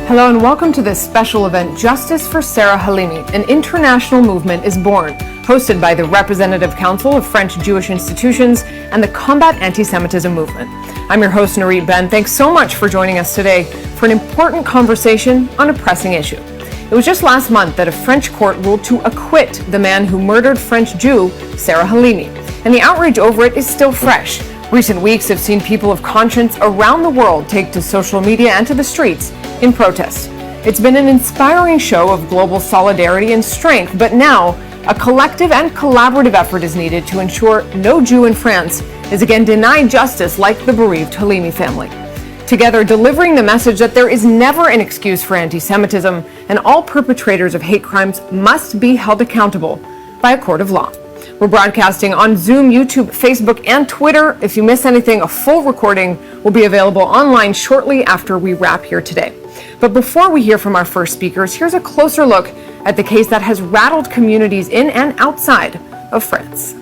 Hello and welcome to this special event, Justice for Sarah Halimi. An international movement is born, hosted by the Representative Council of French Jewish Institutions and the Combat Anti-Semitism movement. I'm your host, Narit Ben. Thanks so much for joining us today for an important conversation on a pressing issue. It was just last month that a French court ruled to acquit the man who murdered French Jew Sarah Halimi, and the outrage over it is still fresh. Recent weeks have seen people of conscience around the world take to social media and to the streets in protest. It's been an inspiring show of global solidarity and strength, but now a collective and collaborative effort is needed to ensure no Jew in France is again denied justice like the bereaved Halimi family. Together, delivering the message that there is never an excuse for anti-Semitism and all perpetrators of hate crimes must be held accountable by a court of law. We're broadcasting on Zoom, YouTube, Facebook, and Twitter. If you miss anything, a full recording will be available online shortly after we wrap here today. But before we hear from our first speakers, here's a closer look at the case that has rattled communities in and outside of France.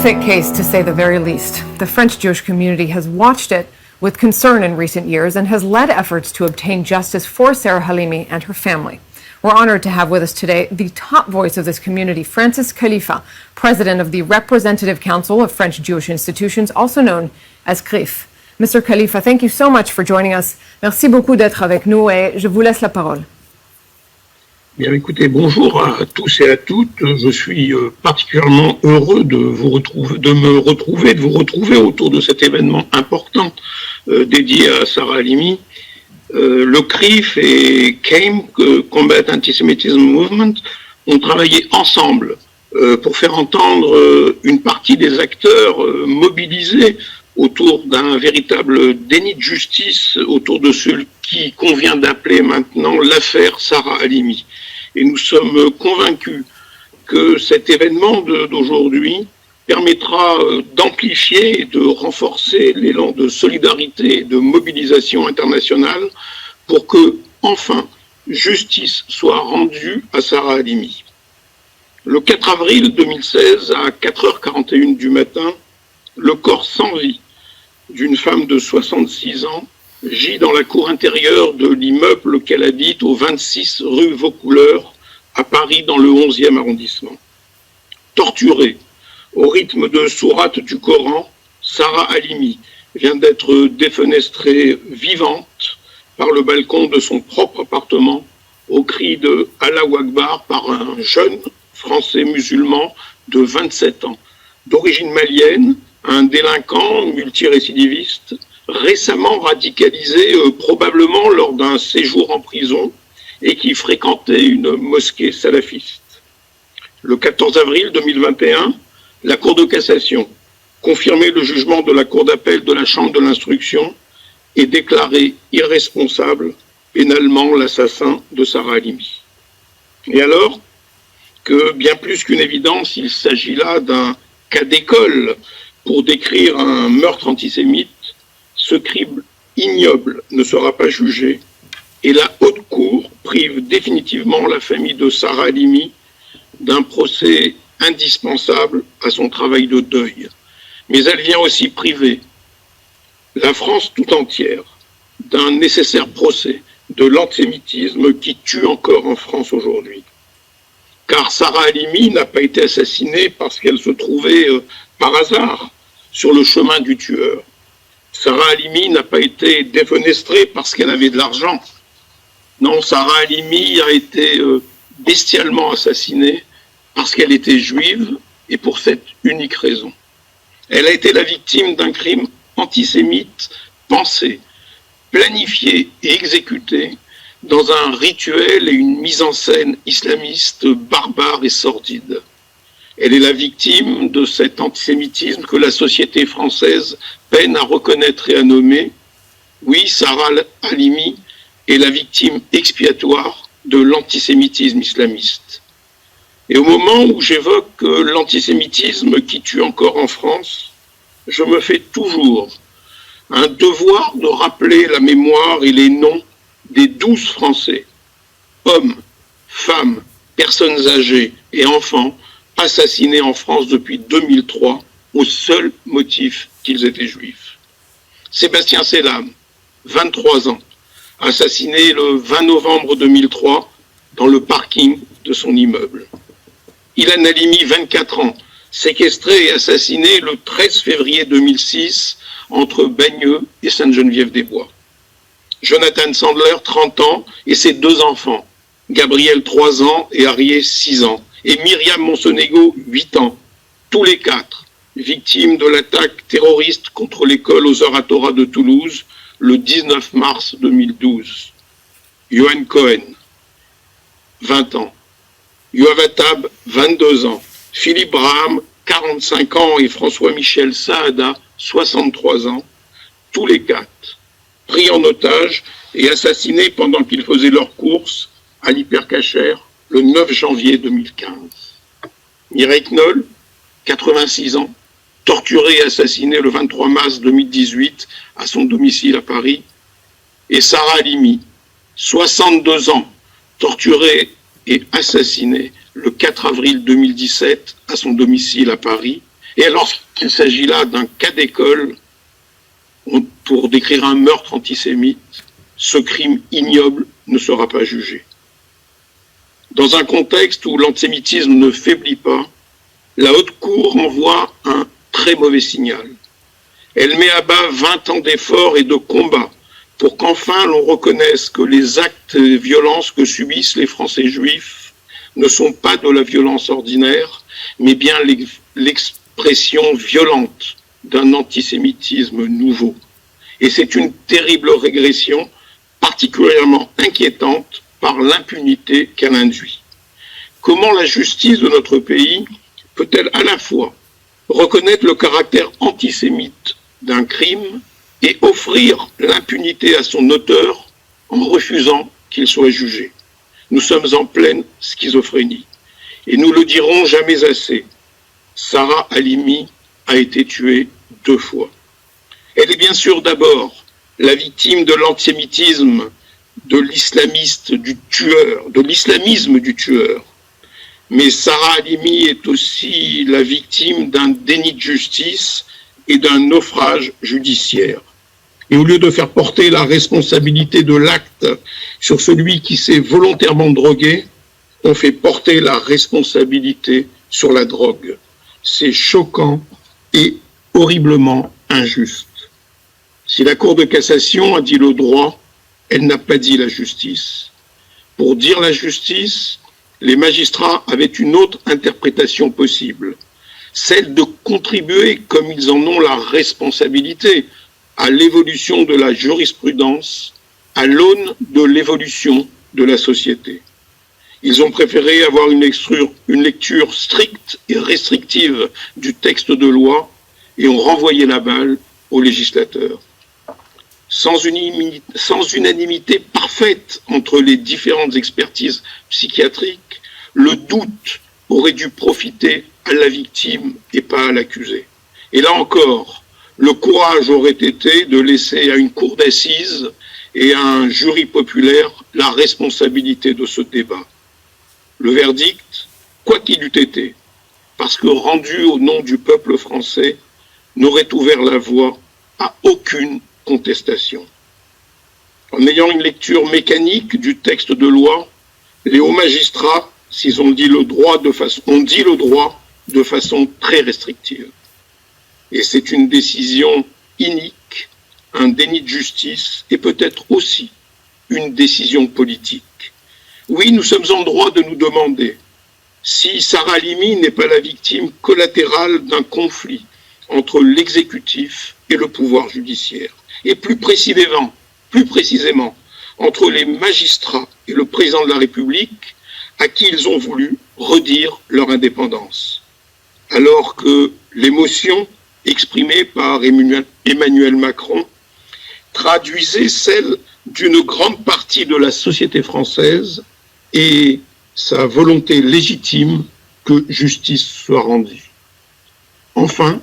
Horrific case, to say the very least. The French Jewish community has watched it with concern in recent years and has led efforts to obtain justice for Sarah Halimi and her family. We're honored to have with us today the top voice of this community, Francis Khalifa, president of the Representative Council of French Jewish Institutions, also known as CRIF. Mr. Khalifa, thank you so much for joining us. Merci beaucoup d'être avec nous et je vous laisse la parole. Bien, écoutez, bonjour à tous et à toutes. Je suis particulièrement heureux de vous retrouver autour de cet événement important dédié à Sarah Halimi. Le CRIF et CAM, Combatting Anti-Semitism Movement, ont travaillé ensemble pour faire entendre une partie des acteurs mobilisés autour d'un véritable déni de justice, autour de ce qui convient d'appeler maintenant l'affaire Sarah Halimi. Et nous sommes convaincus que cet événement d'aujourd'hui permettra d'amplifier et de renforcer l'élan de solidarité et de mobilisation internationale pour que, enfin, justice soit rendue à Sarah Halimi. Le 4 avril 2016, à 4h41 du matin, le corps sans vie d'une femme de 66 ans gît dans la cour intérieure de l'immeuble qu'elle habite au 26 rue Vaucouleurs, à Paris, dans le 11e arrondissement. Torturée au rythme de sourates du Coran, Sarah Halimi vient d'être défenestrée vivante par le balcon de son propre appartement au cri de Allahu Akbar par un jeune français musulman de 27 ans, d'origine malienne, un délinquant multirécidiviste, récemment radicalisé probablement lors d'un séjour en prison et qui fréquentait une mosquée salafiste. Le 14 avril 2021, la Cour de cassation confirmait le jugement de la Cour d'appel de la Chambre de l'instruction et déclarait irresponsable pénalement l'assassin de Sarah Halimi. Et alors que, bien plus qu'une évidence, il s'agit là d'un cas d'école pour décrire un meurtre antisémite, ce crime ignoble ne sera pas jugé et la Haute Cour prive définitivement la famille de Sarah Halimi d'un procès indispensable à son travail de deuil. Mais elle vient aussi priver la France tout entière d'un nécessaire procès de l'antisémitisme qui tue encore en France aujourd'hui. Car Sarah Halimi n'a pas été assassinée parce qu'elle se trouvait par hasard sur le chemin du tueur. Sarah Halimi n'a pas été défenestrée parce qu'elle avait de l'argent. Non, Sarah Halimi a été bestialement assassinée parce qu'elle était juive et pour cette unique raison. Elle a été la victime d'un crime antisémite pensé, planifié et exécuté dans un rituel et une mise en scène islamiste barbare et sordide. Elle est la victime de cet antisémitisme que la société française peine à reconnaître et à nommer. Oui, Sarah Halimi est la victime expiatoire de l'antisémitisme islamiste. Et au moment où j'évoque l'antisémitisme qui tue encore en France, je me fais toujours un devoir de rappeler la mémoire et les noms des 12 Français, hommes, femmes, personnes âgées et enfants, assassinés en France depuis 2003 au seul motif qu'ils étaient juifs. Sébastien Selam, 23 ans, assassiné le 20 novembre 2003 dans le parking de son immeuble. Ilan Halimi, 24 ans, séquestré et assassiné le 13 février 2006 entre Bagneux et Sainte-Geneviève-des-Bois. Jonathan Sandler, 30 ans, et ses 2 enfants, Gabriel, 3 ans, et Arié, 6 ans, et Myriam Monsonego, 8 ans, tous les 4, victimes de l'attaque terroriste contre l'école aux Oratora de Toulouse le 19 mars 2012. Johan Cohen, 20 ans. Yoav Attab, 22 ans. Philippe Braham, 45 ans, et François-Michel Saada, 63 ans, tous les 4, pris en otage et assassinés pendant qu'ils faisaient leurs courses à l'hypercachère le 9 janvier 2015. Mireille Knoll, 86 ans, torturé et assassiné le 23 mars 2018 à son domicile à Paris. Et Sarah Halimi, 62 ans, torturée et assassinée le 4 avril 2017 à son domicile à Paris. Et alors qu'il s'agit là d'un cas d'école pour décrire un meurtre antisémite, ce crime ignoble ne sera pas jugé. Dans un contexte où l'antisémitisme ne faiblit pas, la Haute Cour envoie un très mauvais signal. Elle met à bas 20 ans d'efforts et de combats pour qu'enfin l'on reconnaisse que les actes et violences que subissent les Français juifs ne sont pas de la violence ordinaire, mais bien l'expression violente d'un antisémitisme nouveau. Et c'est une terrible régression, particulièrement inquiétante par l'impunité qu'elle induit. Comment la justice de notre pays peut-elle à la fois reconnaître le caractère antisémite d'un crime et offrir l'impunité à son auteur en refusant qu'il soit jugé? Nous sommes en pleine schizophrénie. Et nous le dirons jamais assez. Sarah Halimi a été tuée 2 fois. Elle est bien sûr d'abord la victime de l'antisémitisme, de l'islamisme du tueur. Mais Sarah Halimi est aussi la victime d'un déni de justice et d'un naufrage judiciaire. Et au lieu de faire porter la responsabilité de l'acte sur celui qui s'est volontairement drogué, on fait porter la responsabilité sur la drogue. C'est choquant et horriblement injuste. Si la Cour de cassation a dit le droit, elle n'a pas dit la justice. Pour dire la justice, les magistrats avaient une autre interprétation possible, celle de contribuer, comme ils en ont la responsabilité, à l'évolution de la jurisprudence, à l'aune de l'évolution de la société. Ils ont préféré avoir une lecture stricte et restrictive du texte de loi et ont renvoyé la balle aux législateurs. Sans unanimité parfaite entre les différentes expertises psychiatriques, le doute aurait dû profiter à la victime et pas à l'accusé. Et là encore, le courage aurait été de laisser à une cour d'assises et à un jury populaire la responsabilité de ce débat. Le verdict, quoi qu'il eût été, parce que rendu au nom du peuple français, n'aurait ouvert la voie à aucune contestation. En ayant une lecture mécanique du texte de loi, les hauts magistrats, s'ils ont dit le droit de façon très restrictive. Et c'est une décision inique, un déni de justice et peut-être aussi une décision politique. Oui, nous sommes en droit de nous demander si Sarah Halimi n'est pas la victime collatérale d'un conflit entre l'exécutif et le pouvoir judiciaire, et plus précisément, entre les magistrats et le président de la République, à qui ils ont voulu redire leur indépendance. Alors que l'émotion exprimée par Emmanuel Macron traduisait celle d'une grande partie de la société française et sa volonté légitime que justice soit rendue. Enfin,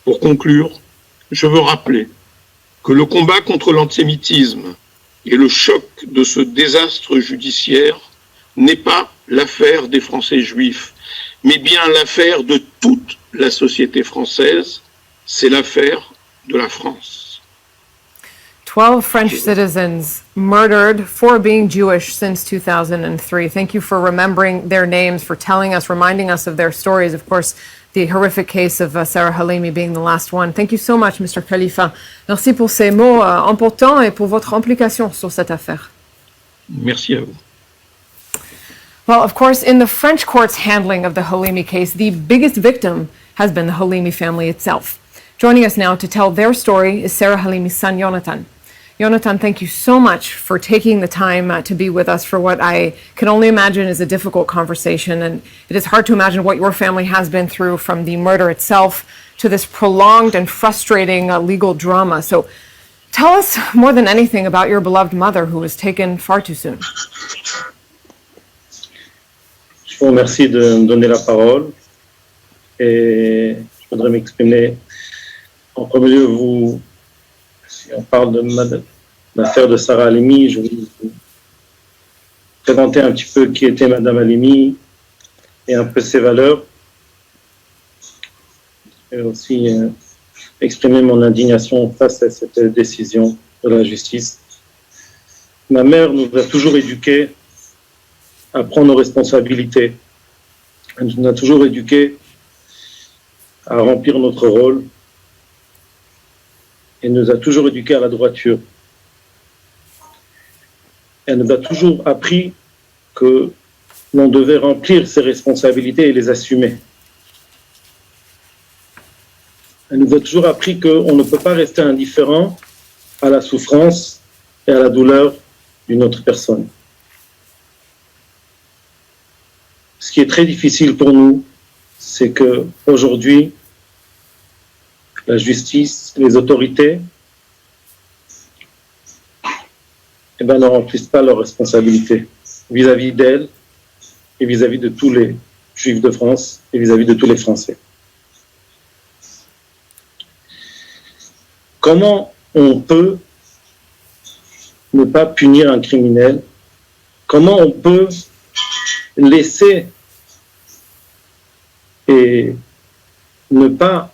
pour conclure, je veux rappeler que le combat contre l'antisémitisme et le choc de ce désastre judiciaire n'est pas l'affaire des Français juifs, mais bien l'affaire de toute la société française, c'est l'affaire de la France. 12 French citizens murdered for being Jewish since 2003. Thank you for remembering their names, for telling us, reminding us of their stories. Of course, the horrific case of Sarah Halimi being the last one. Thank you so much, Mr. Khalifa. Merci pour ces mots importants et pour votre implication sur cette affaire. Merci à vous. Well, of course, in the French court's handling of the Halimi case, the biggest victim has been the Halimi family itself. Joining us now to tell their story is Sarah Halimi's son, Jonathan. Jonathan, thank you so much for taking the time to be with us for what I can only imagine is a difficult conversation. And it is hard to imagine what your family has been through, from the murder itself to this prolonged and frustrating legal drama. So tell us more than anything about your beloved mother, who was taken far too soon. Je vous remercie de me donner la parole et je voudrais m'exprimer. En premier lieu, si on parle de l'affaire de Sarah Halimi, je vais vous présenter un petit peu qui était Madame Halimi et un peu ses valeurs, et aussi exprimer mon indignation face à cette décision de la justice. Ma mère nous a toujours éduqués à prendre nos responsabilités. Elle nous a toujours éduqués à remplir notre rôle. Elle nous a toujours éduqués à la droiture. Elle nous a toujours appris que l'on devait remplir ses responsabilités et les assumer. Elle nous a toujours appris qu'on ne peut pas rester indifférent à la souffrance et à la douleur d'une autre personne. Ce qui est très difficile pour nous, c'est qu'aujourd'hui, la justice, les autorités, ne remplissent pas leurs responsabilités vis-à-vis d'elles et vis-à-vis de tous les Juifs de France et vis-à-vis de tous les Français. Comment on peut ne pas punir un criminel? Comment on peut laisser et ne pas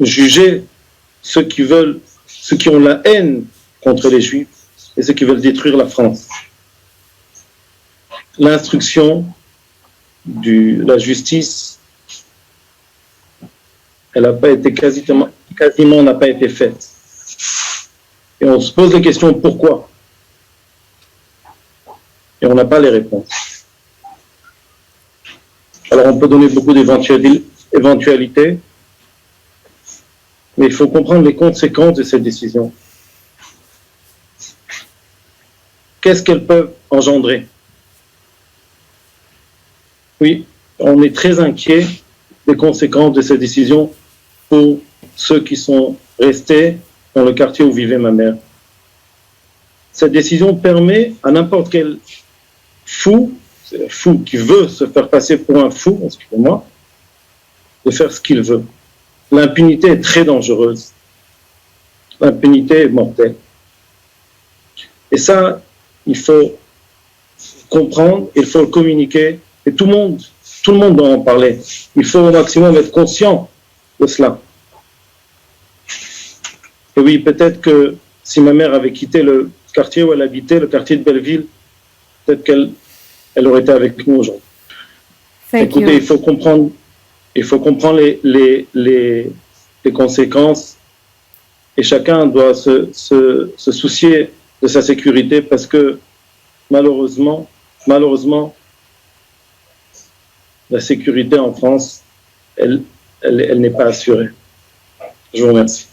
juger ceux qui ont la haine contre les Juifs et ceux qui veulent détruire la France. L'instruction de la justice, elle n'a pas été quasiment n'a pas été faite. Et on se pose la question pourquoi. Et on n'a pas les réponses. Alors on peut donner beaucoup d'éventualités, mais il faut comprendre les conséquences de cette décision. Qu'est-ce qu'elles peuvent engendrer? Oui, on est très inquiet des conséquences de cette décision pour ceux qui sont restés dans le quartier où vivait ma mère. Cette décision permet à n'importe quel fou qui veut se faire passer pour un fou, excusez-moi, de faire ce qu'il veut. L'impunité est très dangereuse. L'impunité est mortelle. Et ça, il faut comprendre, il faut le communiquer, et tout le monde doit en parler. Il faut au maximum être conscient de cela. Et oui, peut-être que si ma mère avait quitté le quartier où elle habitait, le quartier de Belleville, peut-être qu'elle aurait été avec nous aujourd'hui. Écoutez, il faut comprendre les conséquences, et chacun doit se soucier de sa sécurité, parce que malheureusement, la sécurité en France, elle n'est pas assurée. Je vous remercie.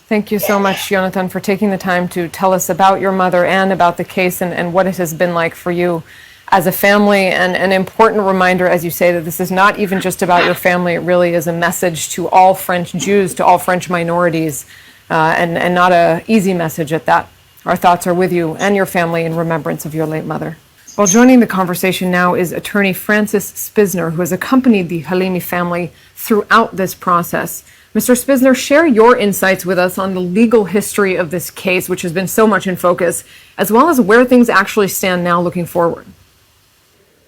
Thank you so much, Jonathan, for taking the time to tell us about your mother and about the case and what it has been like for you as a family. And an important reminder, as you say, that this is not even just about your family. It really is a message to all French Jews, to all French minorities, and not an easy message at that. Our thoughts are with you and your family in remembrance of your late mother. Well, joining the conversation now is attorney Francis Spisner, who has accompanied the Halimi family throughout this process. Mr. Spisner, share your insights with us on the legal history of this case, which has been so much in focus, as well as where things actually stand now looking forward.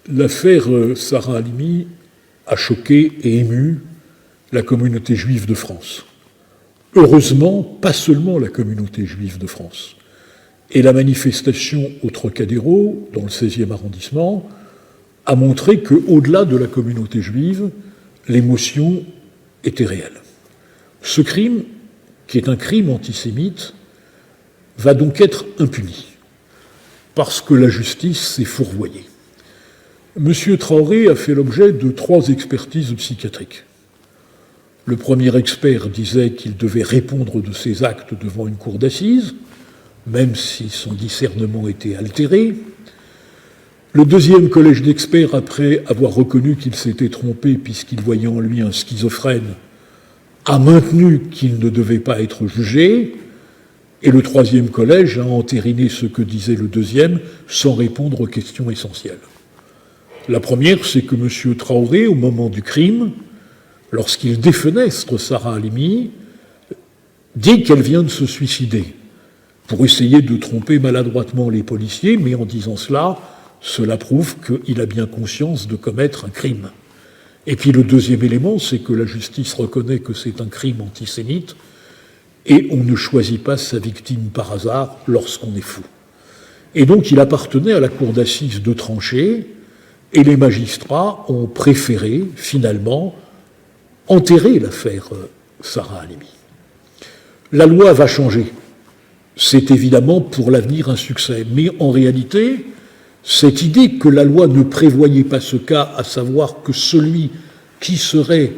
L'affaire Sarah Halimi a choqué et ému la communauté juive de France. Heureusement, pas seulement la communauté juive de France. Et la manifestation au Trocadéro, dans le 16e arrondissement, a montré qu'au-delà de la communauté juive, l'émotion était réelle. Ce crime, qui est un crime antisémite, va donc être impuni, parce que la justice s'est fourvoyée. Monsieur Traoré a fait l'objet de 3 expertises psychiatriques. Le premier expert disait qu'il devait répondre de ses actes devant une cour d'assises, même si son discernement était altéré. Le deuxième collège d'experts, après avoir reconnu qu'il s'était trompé puisqu'il voyait en lui un schizophrène, a maintenu qu'il ne devait pas être jugé, et le troisième collège a entériné ce que disait le deuxième sans répondre aux questions essentielles. La première, c'est que M. Traoré, au moment du crime, lorsqu'il défenestre Sarah Halimi, dit qu'elle vient de se suicider, pour essayer de tromper maladroitement les policiers, mais en disant cela prouve qu'il a bien conscience de commettre un crime. Et puis le deuxième élément, c'est que la justice reconnaît que c'est un crime antisémite, et on ne choisit pas sa victime par hasard lorsqu'on est fou. Et donc il appartenait à la cour d'assises de trancher, et les magistrats ont préféré, finalement, enterrer l'affaire Sarah Halimi. La loi va changer. C'est évidemment pour l'avenir un succès. Mais en réalité, cette idée que la loi ne prévoyait pas ce cas, à savoir que celui qui serait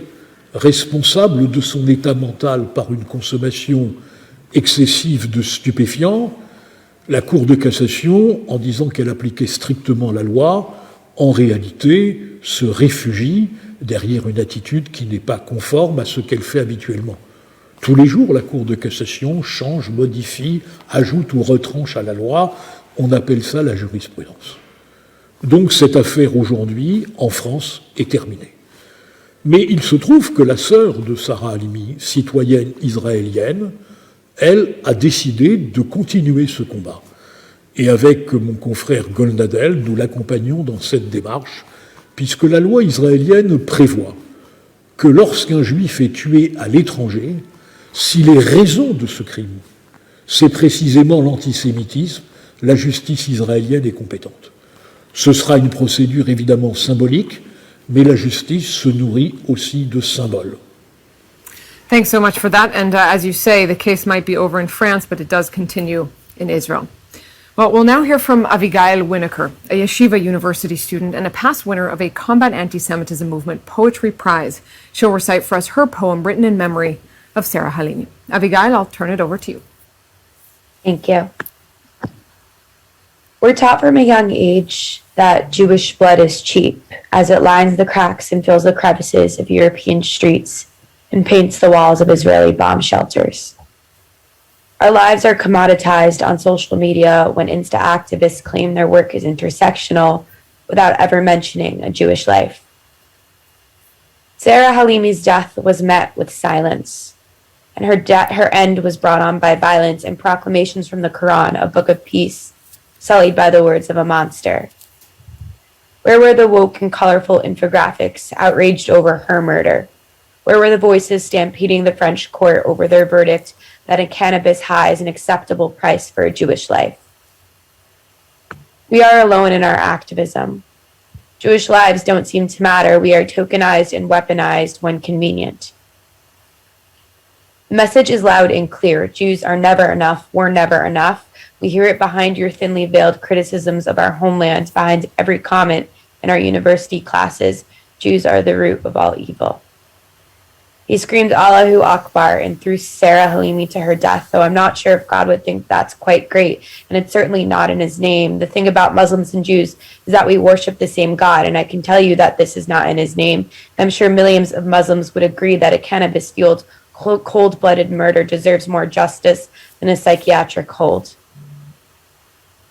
responsable de son état mental par une consommation excessive de stupéfiants, la Cour de cassation, en disant qu'elle appliquait strictement la loi, en réalité se réfugie derrière une attitude qui n'est pas conforme à ce qu'elle fait habituellement. Tous les jours, la Cour de cassation change, modifie, ajoute ou retranche à la loi. On appelle ça la jurisprudence. Donc cette affaire aujourd'hui, en France, est terminée. Mais il se trouve que la sœur de Sarah Halimi, citoyenne israélienne, elle a décidé de continuer ce combat. Et avec mon confrère Goldnadel, nous l'accompagnons dans cette démarche puisque la loi israélienne prévoit que lorsqu'un juif est tué à l'étranger, si les raisons de ce crime, c'est précisément l'antisémitisme, la justice israélienne est compétente. Ce sera une procédure évidemment symbolique, mais la justice se nourrit aussi de symboles. Thanks so much for that. And as you say, the case might be over in France, but it does continue in Israel. Well, we'll now hear from Avigail Winokur, a Yeshiva University student and a past winner of a Combat Anti-Semitism Movement Poetry Prize. She'll recite for us her poem written in memory of Sarah Halimi. Avigail, I'll turn it over to you. Thank you. We're taught from a young age that Jewish blood is cheap, as it lines the cracks and fills the crevices of European streets and paints the walls of Israeli bomb shelters. Our lives are commoditized on social media when Insta activists claim their work is intersectional without ever mentioning a Jewish life. Sarah Halimi's death was met with silence, and her end was brought on by violence and proclamations from the Quran, a book of peace, sullied by the words of a monster. Where were the woke and colorful infographics outraged over her murder? Where were the voices stampeding the French court over their verdict that a cannabis high is an acceptable price for a Jewish life? We are alone in our activism. Jewish lives don't seem to matter. We are tokenized and weaponized when convenient. The message is loud and clear. Jews are never enough. We're never enough. We hear it behind your thinly veiled criticisms of our homeland, behind every comment in our university classes. Jews are the root of all evil. He screamed Allahu Akbar and threw Sarah Halimi to her death, though I'm not sure if God would think that's quite great, and it's certainly not in his name. The thing about Muslims and Jews is that we worship the same God, and I can tell you that this is not in his name. I'm sure millions of Muslims would agree that a cannabis-fueled, cold-blooded murder deserves more justice than a psychiatric hold.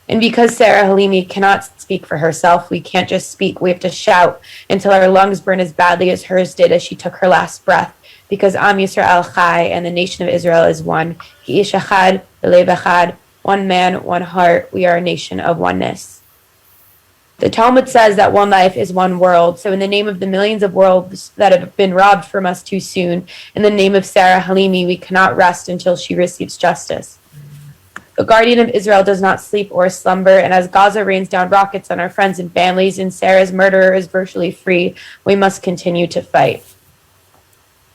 And because Sarah Halimi cannot speak for herself, we can't just speak, we have to shout until our lungs burn as badly as hers did as she took her last breath. Because Am Yisrael Chai and the nation of Israel is one. Ki ish echad, b'lev echad, one man, one heart. We are a nation of oneness. The Talmud says that one life is one world. So in the name of the millions of worlds that have been robbed from us too soon, in the name of Sarah Halimi, we cannot rest until she receives justice. The guardian of Israel does not sleep or slumber, and as Gaza rains down rockets on our friends and families, and Sarah's murderer is virtually free, we must continue to fight.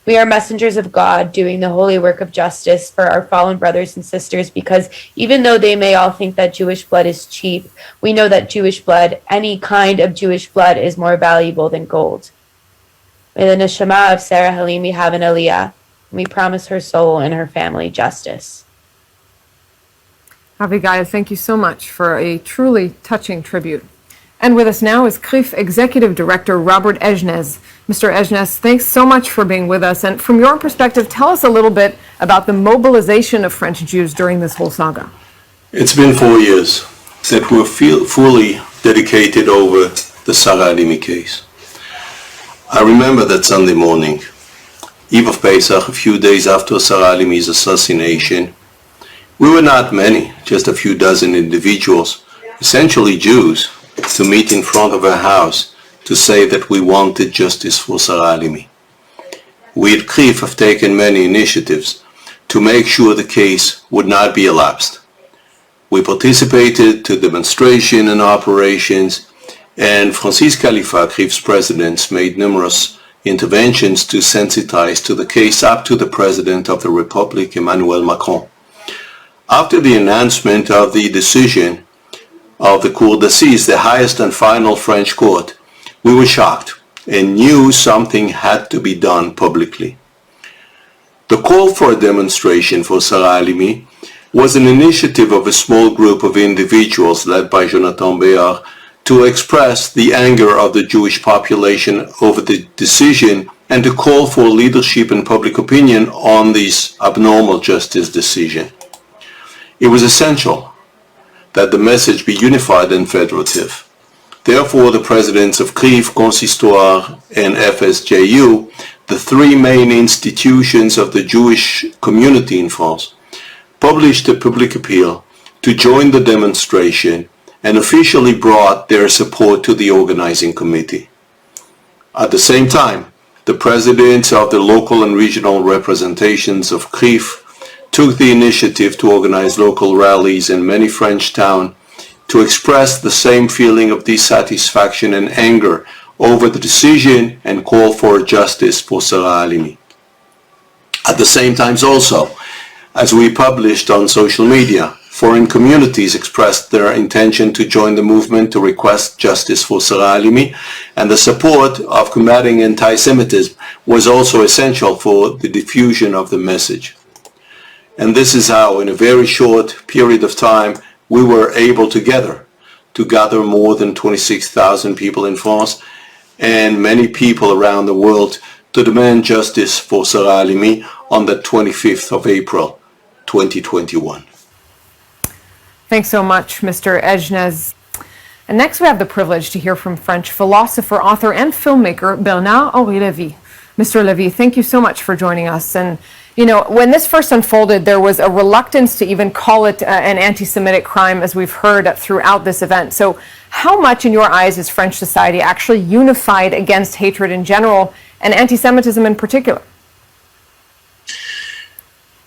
We are messengers of God doing the holy work of justice for our fallen brothers and sisters, because even though they may all think that Jewish blood is cheap, we know that Jewish blood, any kind of Jewish blood, is more valuable than gold. May the neshama of Sarah Halimi have an aliyah, and we promise her soul and her family justice. Avigail, thank you so much for a truly touching tribute. And with us now is CRIF Executive Director Robert Ejnez. Mr. Ejnez, thanks so much for being with us. And from your perspective, tell us a little bit about the mobilization of French Jews during this whole saga. It's been 4 years that we're fully dedicated over the Sarah Halimi case. I remember that Sunday morning, Eve of Pesach, a few days after Sarah Halimi's assassination. We were not many, just a few dozen individuals, essentially Jews, to meet in front of her house to say that we wanted justice for Sarah Halimi. We at CRIF have taken many initiatives to make sure the case would not be elapsed. We participated to demonstration and operations, and Francis Khalifa, CRIF's president, made numerous interventions to sensitize to the case up to the President of the Republic, Emmanuel Macron. After the announcement of the decision of the Cour d'Assises, the highest and final French court, we were shocked and knew something had to be done publicly. The call for a demonstration for Sarah Halimi was an initiative of a small group of individuals led by Jonathan Béard to express the anger of the Jewish population over the decision and to call for leadership and public opinion on this abnormal justice decision. It was essential that the message be unified and federative. Therefore, the presidents of CRIF, Consistoire, and FSJU, the three main institutions of the Jewish community in France, published a public appeal to join the demonstration and officially brought their support to the organizing committee. At the same time, the presidents of the local and regional representations of CRIF took the initiative to organize local rallies in many French towns to express the same feeling of dissatisfaction and anger over the decision and call for justice for Sarah Halimi. At the same time also, as we published on social media, foreign communities expressed their intention to join the movement to request justice for Sarah Halimi, and the support of combating anti-Semitism was also essential for the diffusion of the message. And this is how, in a very short period of time, we were able to gather more than 26,000 people in France and many people around the world to demand justice for Sarah Halimi on the 25th of April, 2021. Thanks so much, Mr. Ejnez. And next we have the privilege to hear from French philosopher, author, and filmmaker Bernard-Henri Lévy. Mr. Lévy, thank you so much for joining us. And you know, when this first unfolded, there was a reluctance to even call it an anti-Semitic crime, as we've heard throughout this event. So how much, in your eyes, is French society actually unified against hatred in general and anti-Semitism in particular?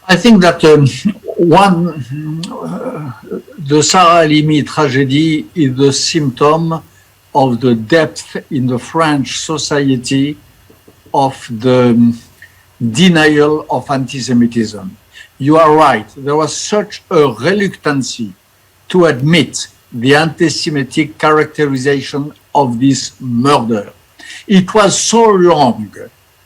I think that the Sarah Halimi tragedy is the symptom of the depth in the French society of the denial of anti-Semitism. You are right, there was such a reluctancy to admit the anti-Semitic characterization of this murder. It was so long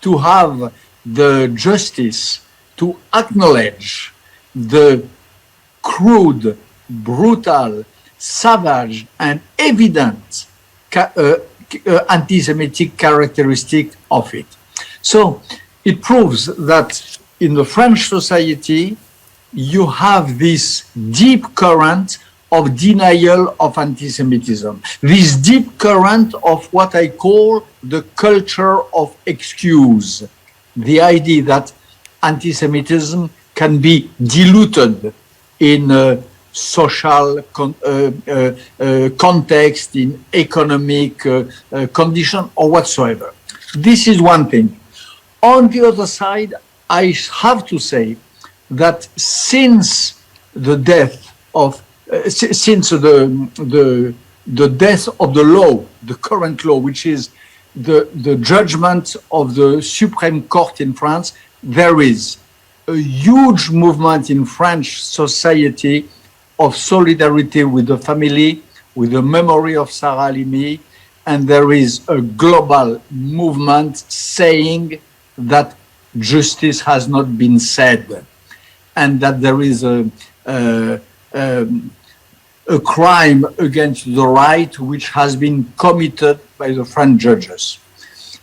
to have the justice to acknowledge the crude, brutal, savage, and evident anti-Semitic characteristic of it. So it proves that in the French society, you have this deep current of denial of anti-Semitism, this deep current of what I call the culture of excuse, the idea that anti-Semitism can be diluted in a social context, in economic condition, or whatsoever. This is one thing. On the other side, I have to say that since the death of the death of the law, the current law, which is the judgment of the Supreme Court in France, there is a huge movement in French society of solidarity with the family, with the memory of Sarah Halimi, and there is a global movement saying that justice has not been said, and that there is a crime against the right which has been committed by the French judges.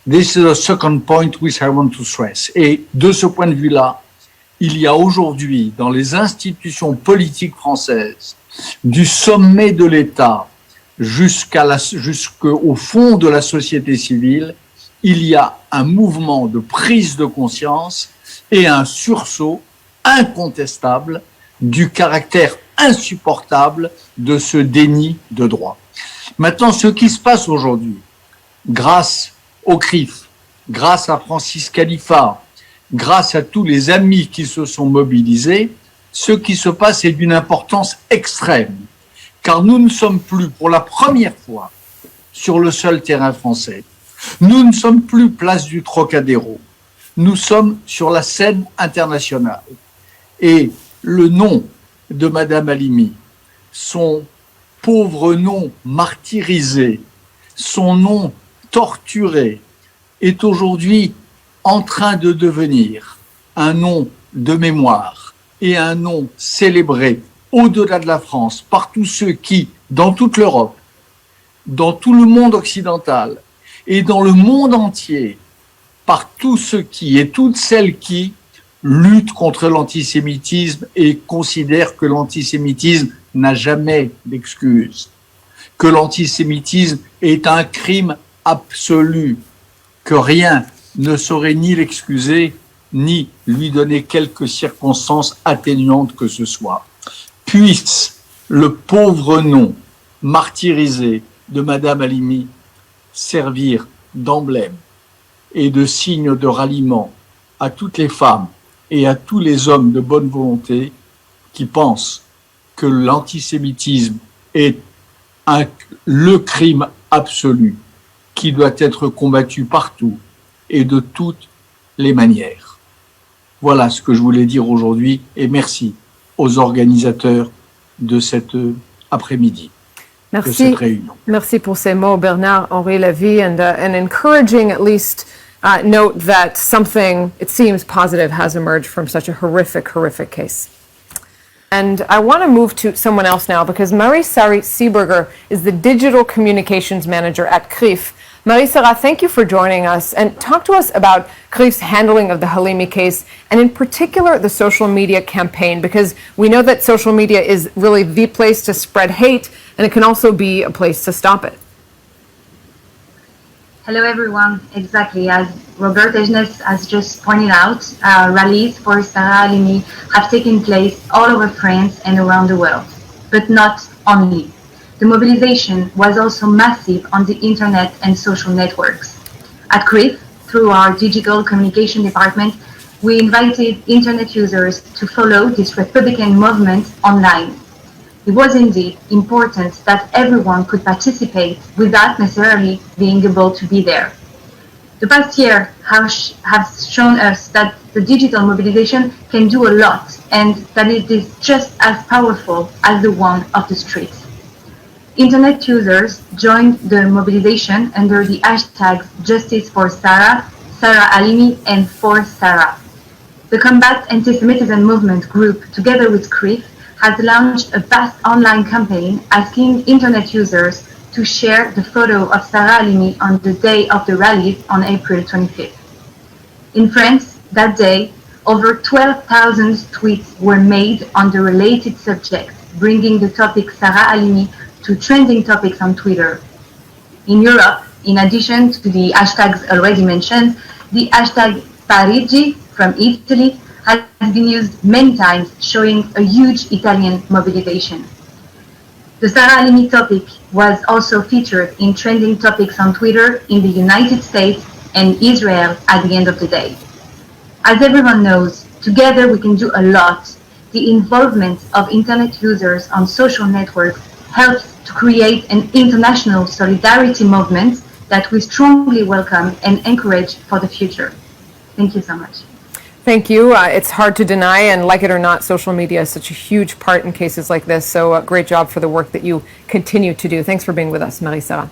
This is the second point which I want to stress. Et de ce point de vue-là, il y a aujourd'hui dans les institutions politiques françaises, du sommet de l'État jusqu'au fond de la société civile, il y a un mouvement de prise de conscience et un sursaut incontestable du caractère insupportable de ce déni de droit. Maintenant, ce qui se passe aujourd'hui, grâce au CRIF, grâce à Francis Khalifa, grâce à tous les amis qui se sont mobilisés, ce qui se passe est d'une importance extrême, car nous ne sommes plus, pour la première fois, sur le seul terrain français. Nous ne sommes plus place du Trocadéro. Nous sommes sur la scène internationale. Et le nom de Madame Halimi, son pauvre nom martyrisé, son nom torturé, est aujourd'hui en train de devenir un nom de mémoire et un nom célébré au-delà de la France par tous ceux qui, dans toute l'Europe, dans tout le monde occidental et dans le monde entier, par tous ceux qui et toutes celles qui luttent contre l'antisémitisme et considèrent que l'antisémitisme n'a jamais d'excuse, que l'antisémitisme est un crime absolu, que rien ne saurait ni l'excuser, ni lui donner quelque circonstance atténuante que ce soit. Puisse le pauvre nom martyrisé de Madame Halimi servir d'emblème et de signe de ralliement à toutes les femmes et à tous les hommes de bonne volonté qui pensent que l'antisémitisme est le crime absolu qui doit être combattu partout et de toutes les manières. Voilà ce que je voulais dire aujourd'hui et merci aux organisateurs de cet après-midi, de cette réunion. Merci pour ces mots, Bernard-Henri Lévy, and encouraging at least note that something, it seems positive, has emerged from such a horrific case. And I want to move to someone else now because Marie-Sarah Seeberger is the Digital Communications Manager at CRIF. Marie-Sarah, thank you for joining us and talk to us about CRIF's handling of the Halimi case and in particular the social media campaign, because we know that social media is really the place to spread hate and it can also be a place to stop it. Hello everyone, exactly as Robert Ejnes has just pointed out, rallies for Sarah Halimi have taken place all over France and around the world, but not only. The mobilization was also massive on the internet and social networks. At CRIF, through our digital communication department, we invited internet users to follow this Republican movement online. It was indeed important that everyone could participate without necessarily being able to be there. The past year has shown us that the digital mobilization can do a lot and that it is just as powerful as the one of the street. Internet users joined the mobilization under the hashtags Justice for Sarah, Sarah Halimi, and For Sarah. The Combat Anti-Semitism movement group, together with CRIF, has launched a vast online campaign asking internet users to share the photo of Sarah Halimi on the day of the rallies on April 25th. In France, that day, over 12,000 tweets were made on the related subject, bringing the topic Sarah Halimi to trending topics on Twitter. In Europe, in addition to the hashtags already mentioned, the hashtag Parigi from Italy has been used many times, showing a huge Italian mobilization. The Sarah Halimi topic was also featured in trending topics on Twitter in the United States and Israel at the end of the day. As everyone knows, together we can do a lot. The involvement of internet users on social networks helps to create an international solidarity movement that we strongly welcome and encourage for the future. Thank you so much. Thank you. It's hard to deny, and like it or not, social media is such a huge part in cases like this, so great job for the work that you continue to do. Thanks for being with us, Marie-Sarah.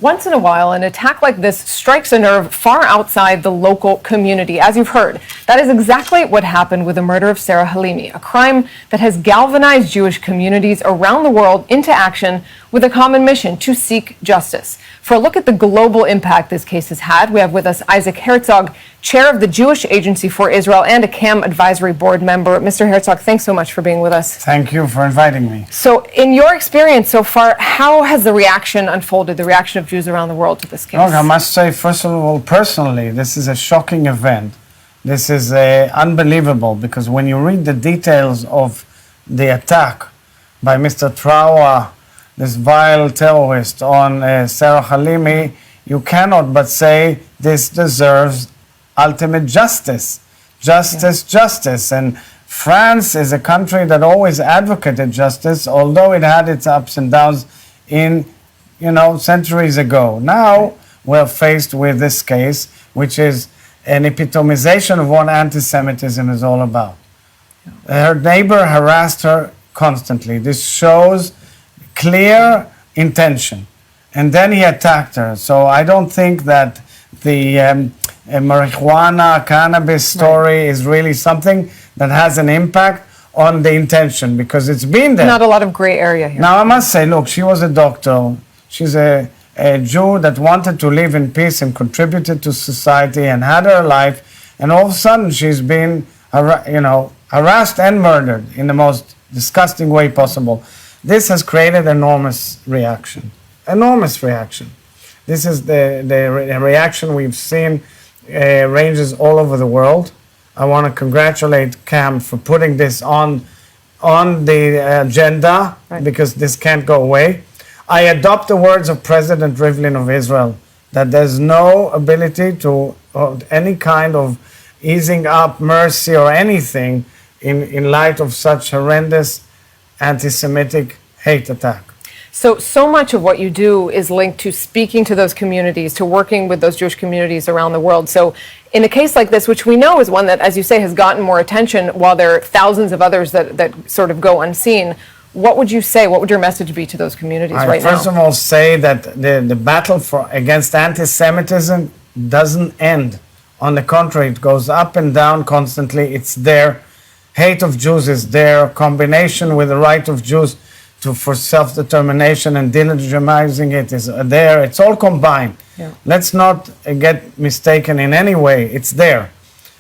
Once in a while, an attack like this strikes a nerve far outside the local community. As you've heard, that is exactly what happened with the murder of Sarah Halimi, a crime that has galvanized Jewish communities around the world into action with a common mission to seek justice. For a look at the global impact this case has had, we have with us Isaac Herzog, chair of the Jewish Agency for Israel and a CAM advisory board member. Mr. Herzog, thanks so much for being with us. Thank you for inviting me. So in your experience so far, how has the reaction unfolded, the reaction of Jews around the world to this case? Look, I must say, first of all, personally, this is a shocking event. This is unbelievable, because when you read the details of the attack by Mr. Traua, this vile terrorist on Sarah Halimi, you cannot but say this deserves ultimate justice. Justice. And France is a country that always advocated justice, although it had its ups and downs in, centuries ago. Now we're faced with this case, which is an epitomization of what anti-Semitism is all about. Her neighbor harassed her constantly. This shows clear intention. And then he attacked her. So I don't think that the marijuana, cannabis story is really something that has an impact on the intention, because it's been there. Not a lot of gray area here. Now I must say, look, she was a doctor. She's a Jew that wanted to live in peace and contributed to society and had her life. And all of a sudden she's been, harassed and murdered in the most disgusting way possible. This has created enormous reaction. This is the reaction we've seen ranges all over the world. I want to congratulate CAM for putting this on the agenda, because this can't go away. I adopt the words of President Rivlin of Israel that there's no ability to any kind of easing up, mercy, or anything in light of such horrendous anti-Semitic hate attack. So much of what you do is linked to speaking to those communities, to working with those Jewish communities around the world. So in a case like this, which we know is one that, as you say, has gotten more attention while there are thousands of others that sort of go unseen, what would you say, what would your message be to those communities right now? First of all, say that the battle against anti-Semitism doesn't end. On the contrary, it goes up and down constantly. It's there. Hate of Jews is there. Combination with the right of Jews for self-determination and delegitimizing it is there. It's all combined. Yeah. Let's not get mistaken in any way. It's there.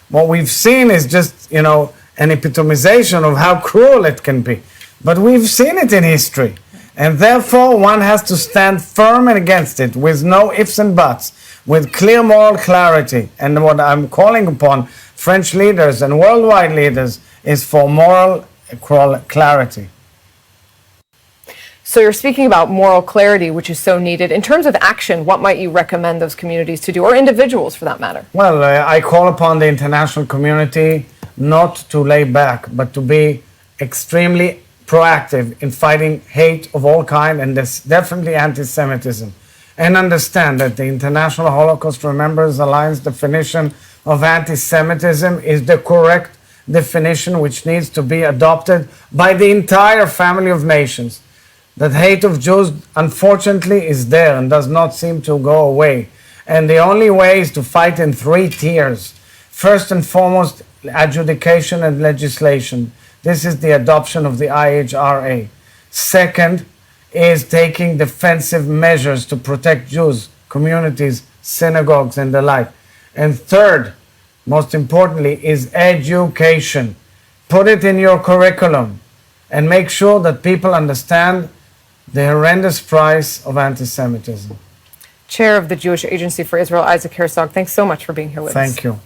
What we've seen is just, an epitomization of how cruel it can be. But we've seen it in history. And therefore, one has to stand firm and against it with no ifs and buts, with clear moral clarity. And what I'm calling upon French leaders and worldwide leaders is for moral clarity. So you're speaking about moral clarity, which is so needed. In terms of action, what might you recommend those communities to do, or individuals for that matter? Well, I call upon the international community not to lay back, but to be extremely proactive in fighting hate of all kinds, and this definitely anti-Semitism. And understand that the International Holocaust Remembrance Alliance definition of anti-Semitism is the correct definition which needs to be adopted by the entire family of nations. That hate of Jews, unfortunately, is there and does not seem to go away. And the only way is to fight in 3 tiers. First and foremost, adjudication and legislation. This is the adoption of the IHRA. Second is taking defensive measures to protect Jews, communities, synagogues, and the like. And third, most importantly, is education. Put it in your curriculum and make sure that people understand the horrendous price of anti-Semitism. Chair of the Jewish Agency for Israel, Isaac Herzog, thanks so much for being here with us. Thank you.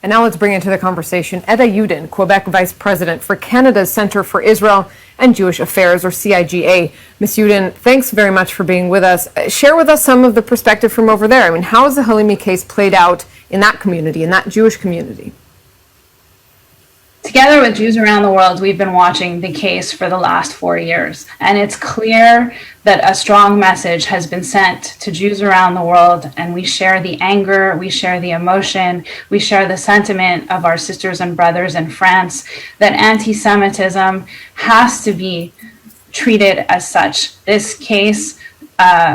And now let's bring into the conversation Etta Yudin, Quebec Vice President for Canada's Centre for Israel and Jewish Affairs, or CIGA. Ms. Yudin, thanks very much for being with us. Share with us some of the perspective from over there. I mean, how has the Halimi case played out in that community, in that Jewish community? Together with Jews around the world, we've been watching the case for the last 4 years, and it's clear that a strong message has been sent to Jews around the world, and we share the anger, we share the emotion, we share the sentiment of our sisters and brothers in France that anti-Semitism has to be treated as such. This case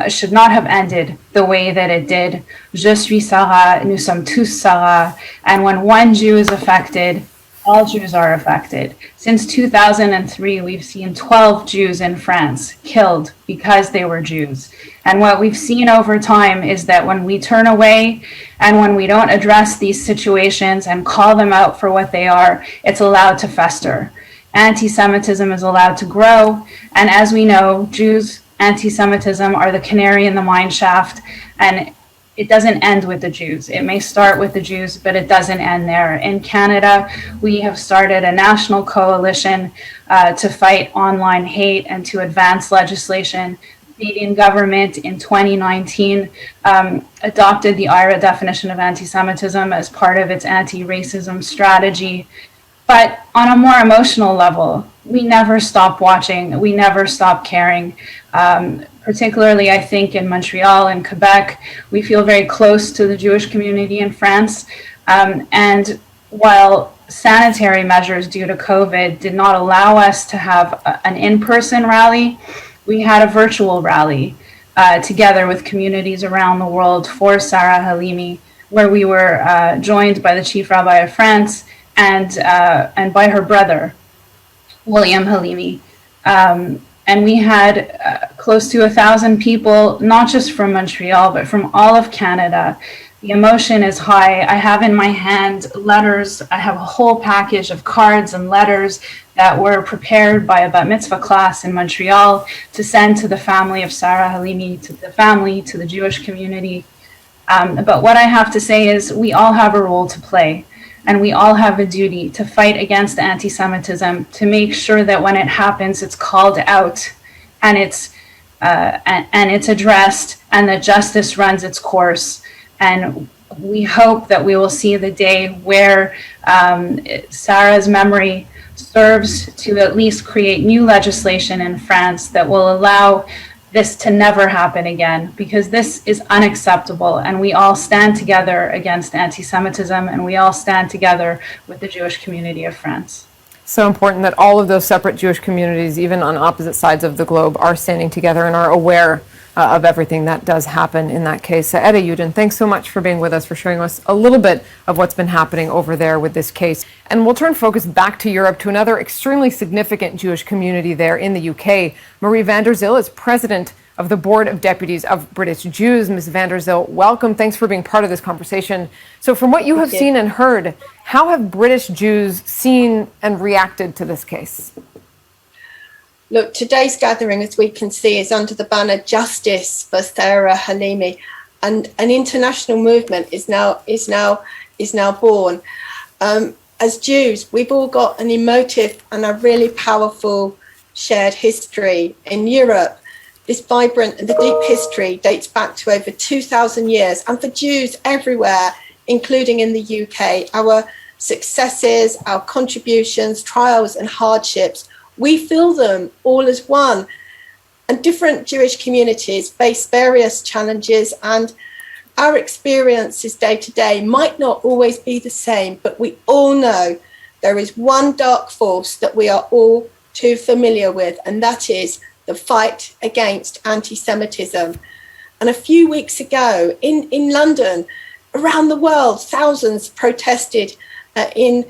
should not have ended the way that it did. Je suis Sarah, nous sommes tous Sarah, and when one Jew is affected, all Jews are affected. Since 2003, we've seen 12 Jews in France killed because they were Jews. And what we've seen over time is that when we turn away and when we don't address these situations and call them out for what they are, it's allowed to fester. Anti-Semitism is allowed to grow. And as we know, Jews, anti-Semitism are the canary in the mine shaft, and it doesn't end with the Jews. It may start with the Jews, but it doesn't end there. In Canada, we have started a national coalition to fight online hate and to advance legislation. The Canadian government in 2019 adopted the IHRA definition of anti-Semitism as part of its anti-racism strategy. But on a more emotional level, we never stop watching, we never stop caring. Particularly, I think, in Montreal and Quebec, we feel very close to the Jewish community in France. And while sanitary measures due to COVID did not allow us to have an in-person rally, we had a virtual rally together with communities around the world for Sarah Halimi, where we were joined by the Chief Rabbi of France and by her brother, William Halimi. And we had close to 1,000 people, not just from Montreal, but from all of Canada. The emotion is high. I have in my hand letters. I have a whole package of cards and letters that were prepared by a bat mitzvah class in Montreal to send to the family of Sarah Halimi, to the family, to the Jewish community. But what I have to say is we all have a role to play. And we all have a duty to fight against anti-Semitism, to make sure that when it happens, it's called out and it's and it's addressed, and that justice runs its course. And we hope that we will see the day where Sarah's memory serves to at least create new legislation in France that will allow this to never happen again, because this is unacceptable, and we all stand together against anti-Semitism, and we all stand together with the Jewish community of France. So important that all of those separate Jewish communities, even on opposite sides of the globe, are standing together and are aware of everything that does happen in that case. Ede Yudin, thanks so much for being with us, for showing us a little bit of what's been happening over there with this case. And we'll turn focus back to Europe, to another extremely significant Jewish community there in the UK. Marie van der Zyl is president of the Board of Deputies of British Jews. Ms. van der Zyl, welcome. Thanks for being part of this conversation. So from what you have seen and heard, how have British Jews seen and reacted to this case? Look, today's gathering, as we can see, is under the banner Justice for Sarah Halimi, and an international movement is now born. As Jews, we've all got an emotive and a really powerful shared history in Europe. This vibrant and the deep history dates back to over 2,000 years, and for Jews everywhere, including in the UK, our successes, our contributions, trials and hardships, we feel them all as one. And different Jewish communities face various challenges, and our experiences day to day might not always be the same, but we all know there is one dark force that we are all too familiar with, and that is the fight against anti-Semitism. And a few weeks ago in London, around the world, thousands protested in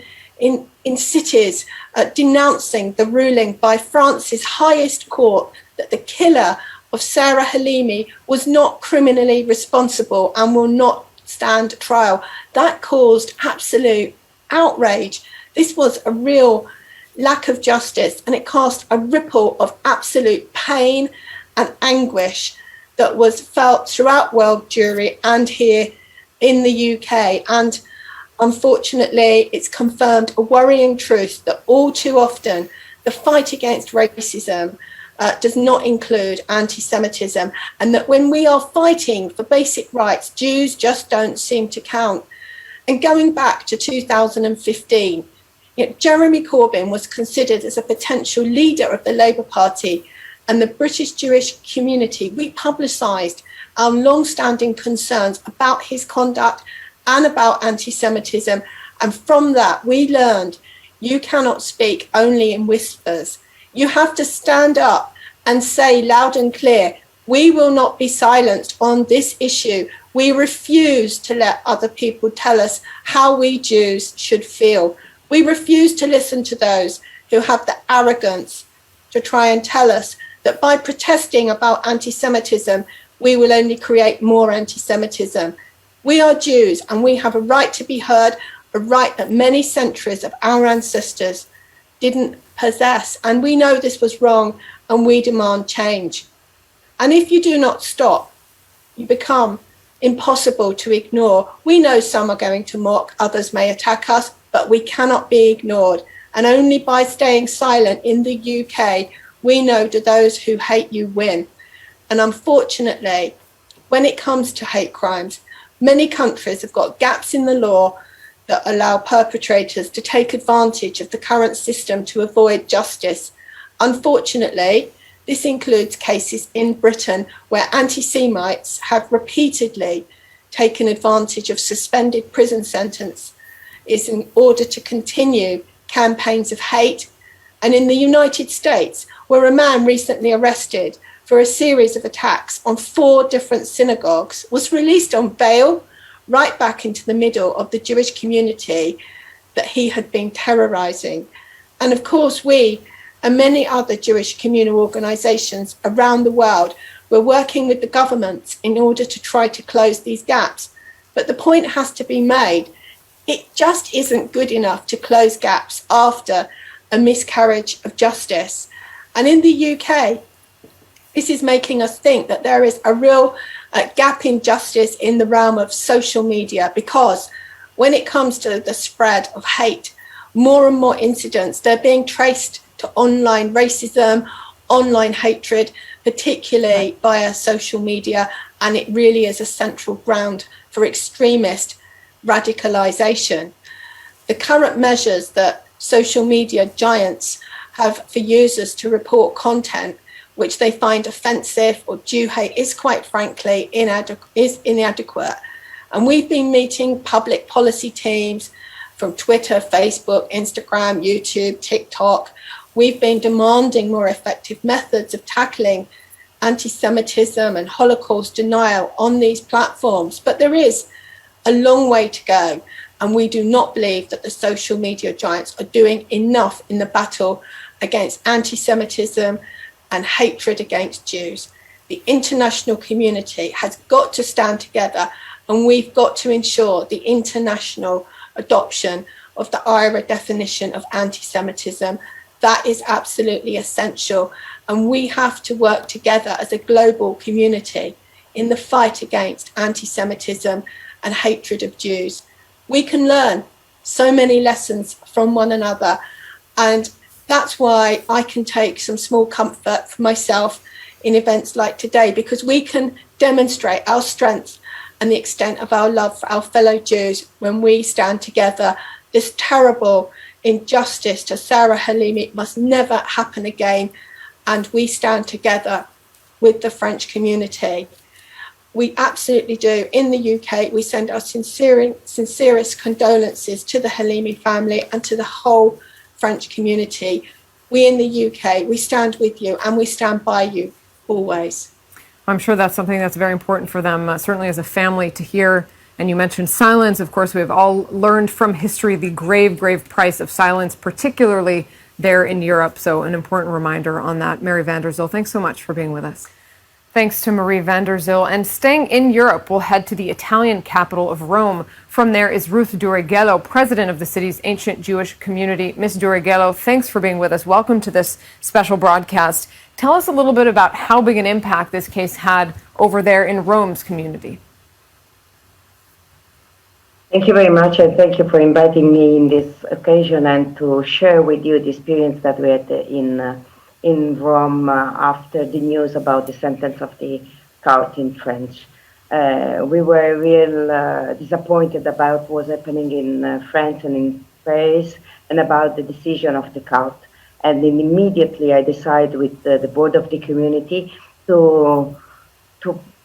cities denouncing the ruling by France's highest court that the killer of Sarah Halimi was not criminally responsible and will not stand trial. That caused absolute outrage. This was a real lack of justice, and it cast a ripple of absolute pain and anguish that was felt throughout world Jewry and here in the UK. And unfortunately, it's confirmed a worrying truth that all too often the fight against racism does not include anti-Semitism, and that when we are fighting for basic rights, Jews just don't seem to count. And going back to 2015, Jeremy Corbyn was considered as a potential leader of the Labour Party, and the British Jewish community, we publicised our long-standing concerns about his conduct and about anti-Semitism. And from that, we learned you cannot speak only in whispers. You have to stand up and say loud and clear, we will not be silenced on this issue. We refuse to let other people tell us how we Jews should feel. We refuse to listen to those who have the arrogance to try and tell us that by protesting about anti-Semitism, we will only create more anti-Semitism. We are Jews, and we have a right to be heard, a right that many centuries of our ancestors didn't possess. And we know this was wrong, and we demand change. And if you do not stop, you become impossible to ignore. We know some are going to mock, others may attack us, but we cannot be ignored. And only by staying silent in the UK, we know that those who hate you win. And unfortunately, when it comes to hate crimes, many countries have got gaps in the law that allow perpetrators to take advantage of the current system to avoid justice. Unfortunately, this includes cases in Britain where anti-Semites have repeatedly taken advantage of suspended prison sentences in order to continue campaigns of hate. And in the United States, where a man recently arrested for a series of attacks on 4 different synagogues was released on bail right back into the middle of the Jewish community that he had been terrorizing. And of course, we and many other Jewish communal organizations around the world were working with the governments in order to try to close these gaps. But the point has to be made, it just isn't good enough to close gaps after a miscarriage of justice. And in the UK, this is making us think that there is a real gap in justice in the realm of social media, because when it comes to the spread of hate, more and more incidents, they're being traced to online racism, online hatred, particularly via social media, and it really is a central ground for extremist radicalization. The current measures that social media giants have for users to report content which they find offensive or Jew hate is quite frankly inadequate. And we've been meeting public policy teams from Twitter, Facebook, Instagram, YouTube, TikTok. We've been demanding more effective methods of tackling anti-Semitism and Holocaust denial on these platforms. But there is a long way to go. And we do not believe that the social media giants are doing enough in the battle against anti-Semitism and hatred against Jews. The international community has got to stand together, and we've got to ensure the international adoption of the IRA definition of anti-Semitism. That is absolutely essential, and we have to work together as a global community in the fight against anti-Semitism and hatred of Jews. We can learn so many lessons from one another, and that's why I can take some small comfort for myself in events like today, because we can demonstrate our strength and the extent of our love for our fellow Jews when we stand together. This terrible injustice to Sarah Halimi must never happen again, and we stand together with the French community. We absolutely do. In the UK, we send our sincerest condolences to the Halimi family and to the whole French community. We in the UK, we stand with you and we stand by you always. I'm sure that's something that's very important for them, certainly as a family, to hear. And you mentioned silence. Of course, we have all learned from history the grave, grave price of silence, particularly there in Europe. So an important reminder on that. Mary van der Zil, thanks so much for being with us. Thanks to Marie van der Zil. And staying in Europe, we'll head to the Italian capital of Rome. From there is Ruth Durighello, president of the city's ancient Jewish community. Ms. Durighello, thanks for being with us. Welcome to this special broadcast. Tell us a little bit about how big an impact this case had over there in Rome's community. Thank you very much, and thank you for inviting me in this occasion and to share with you the experience that we had in Rome after the news about the sentence of the court in French. We were real disappointed about what was happening in France and in Paris and about the decision of the court. And then immediately I decided with the board of the community to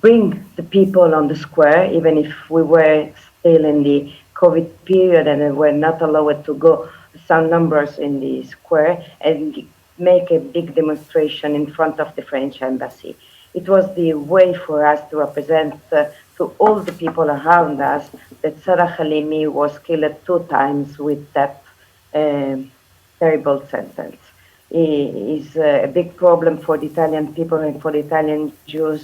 bring the people on the square, even if we were still in the COVID period and were not allowed to go some numbers in the square, and make a big demonstration in front of the French embassy. It was the way for us to represent to all the people around us that Sarah Halimi was killed 2 times with that terrible sentence. It is a big problem for the Italian people and for the Italian Jews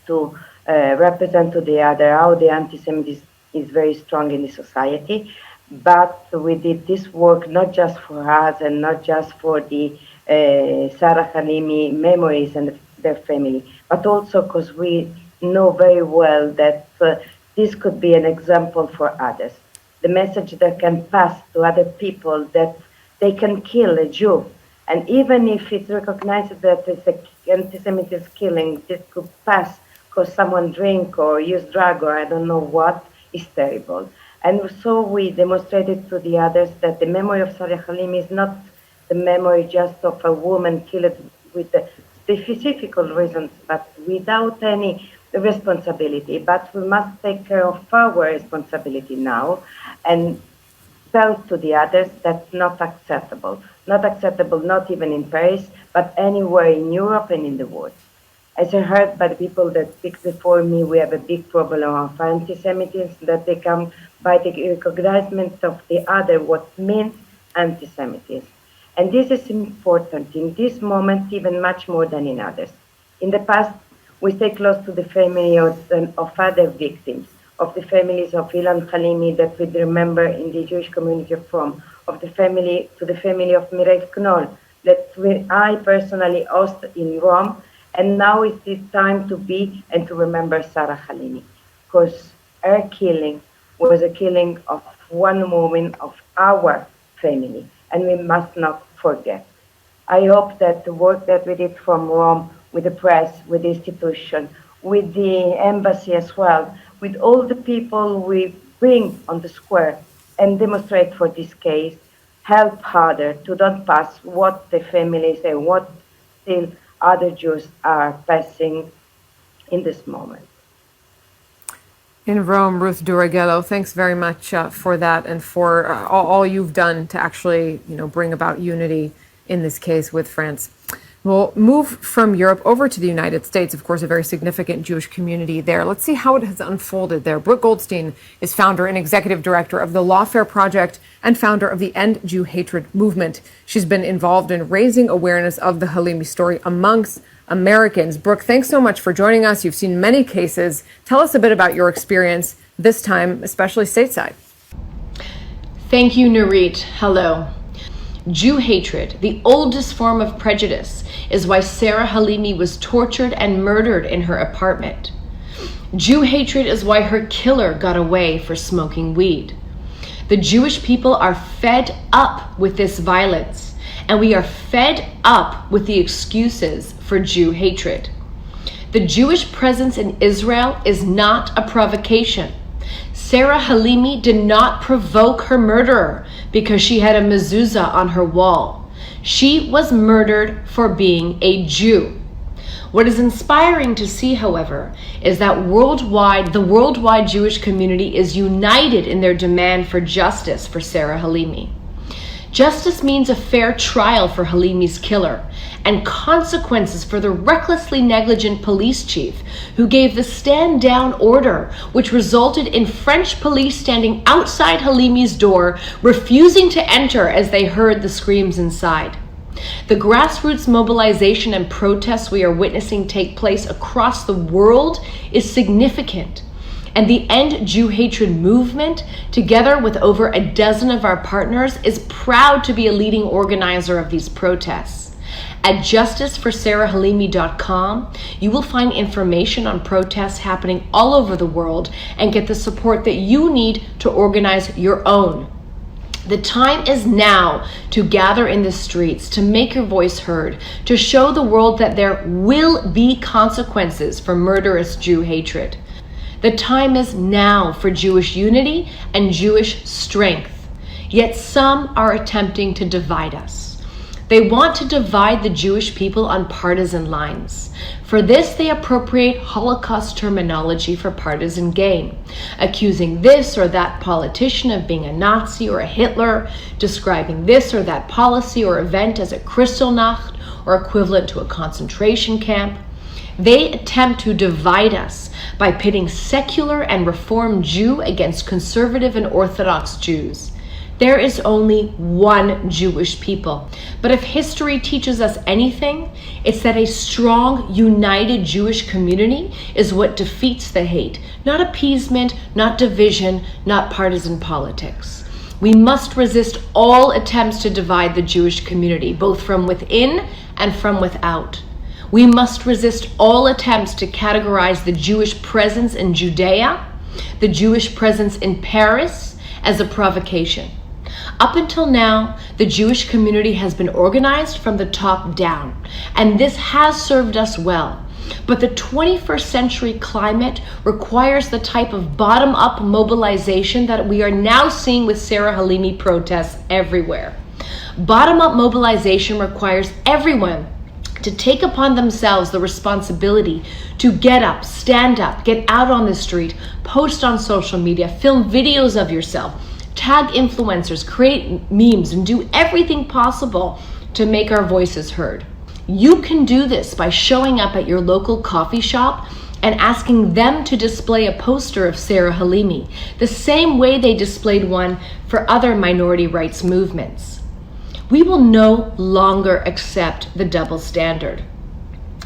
to represent to the other how the anti-Semitism is very strong in the society. But we did this work not just for us and not just for the Sarah Halimi memories and their family, but also because we know very well that this could be an example for others. The message that can pass to other people that they can kill a Jew. And even if it's recognized that it's an anti-Semitism killing, this could pass because someone drink or use drug or I don't know what, is terrible. And so we demonstrated to the others that the memory of Sarah Halimi is not the memory just of a woman killed with specific reasons, but without any responsibility. But we must take care of our responsibility now and tell to the others that's not acceptable. Not acceptable, not even in Paris, but anywhere in Europe and in the world. As I heard by the people that speak before me, we have a big problem of anti-Semitism, that they come by the recognition of the other, what means anti-Semitism. And this is important in this moment, even much more than in others. In the past, we stay close to the family of other victims, of the families of Ilan Halimi that we remember in the Jewish community of Rome, to the family of Mireille Knoll, that I personally host in Rome. And now it is time to be and to remember Sarah Halimi, because her killing was a killing of one woman of our family, and we must not forget. I hope that the work that we did from Rome with the press, with the institution, with the embassy as well, with all the people we bring on the square and demonstrate for this case, help harder to not pass what the families and what still other Jews are passing in this moment. In Rome, Ruth Duragello, thanks very much for that and for all you've done to actually, bring about unity in this case with France. We'll move from Europe over to the United States, of course, a very significant Jewish community there. Let's see how it has unfolded there. Brooke Goldstein is founder and executive director of the Lawfare Project and founder of the End Jew Hatred movement. She's been involved in raising awareness of the Halimi story amongst Americans. Brooke, thanks so much for joining us. You've seen many cases. Tell us a bit about your experience, this time, especially stateside. Thank you, Nurit. Hello. Jew hatred, the oldest form of prejudice, is why Sarah Halimi was tortured and murdered in her apartment. Jew hatred is why her killer got away for smoking weed. The Jewish people are fed up with this violence, and we are fed up with the excuses for Jew hatred. The Jewish presence in Israel is not a provocation. Sarah Halimi did not provoke her murderer because she had a mezuzah on her wall. She was murdered for being a Jew. What is inspiring to see, however, is that the worldwide Jewish community is united in their demand for justice for Sarah Halimi. Justice means a fair trial for Halimi's killer and consequences for the recklessly negligent police chief who gave the stand down order, which resulted in French police standing outside Halimi's door, refusing to enter as they heard the screams inside. The grassroots mobilization and protests we are witnessing take place across the world is significant. And the End Jew Hatred movement, together with over a dozen of our partners, is proud to be a leading organizer of these protests. At justiceforsarahhalimi.com, you will find information on protests happening all over the world and get the support that you need to organize your own. The time is now to gather in the streets, to make your voice heard, to show the world that there will be consequences for murderous Jew hatred. The time is now for Jewish unity and Jewish strength. Yet some are attempting to divide us. They want to divide the Jewish people on partisan lines. For this, they appropriate Holocaust terminology for partisan gain, accusing this or that politician of being a Nazi or a Hitler, describing this or that policy or event as a Kristallnacht or equivalent to a concentration camp. They attempt to divide us by pitting secular and Reformed Jew against conservative and Orthodox Jews. There is only one Jewish people. But if history teaches us anything, it's that a strong, united Jewish community is what defeats the hate, not appeasement, not division, not partisan politics. We must resist all attempts to divide the Jewish community, both from within and from without. We must resist all attempts to categorize the Jewish presence in Judea, the Jewish presence in Paris, as a provocation. Up until now, the Jewish community has been organized from the top down, and this has served us well. But the 21st century climate requires the type of bottom-up mobilization that we are now seeing with Sarah Halimi protests everywhere. Bottom-up mobilization requires everyone to take upon themselves the responsibility to get up, stand up, get out on the street, post on social media, film videos of yourself, tag influencers, create memes, and do everything possible to make our voices heard. You can do this by showing up at your local coffee shop and asking them to display a poster of Sarah Halimi, the same way they displayed one for other minority rights movements. We will no longer accept the double standard.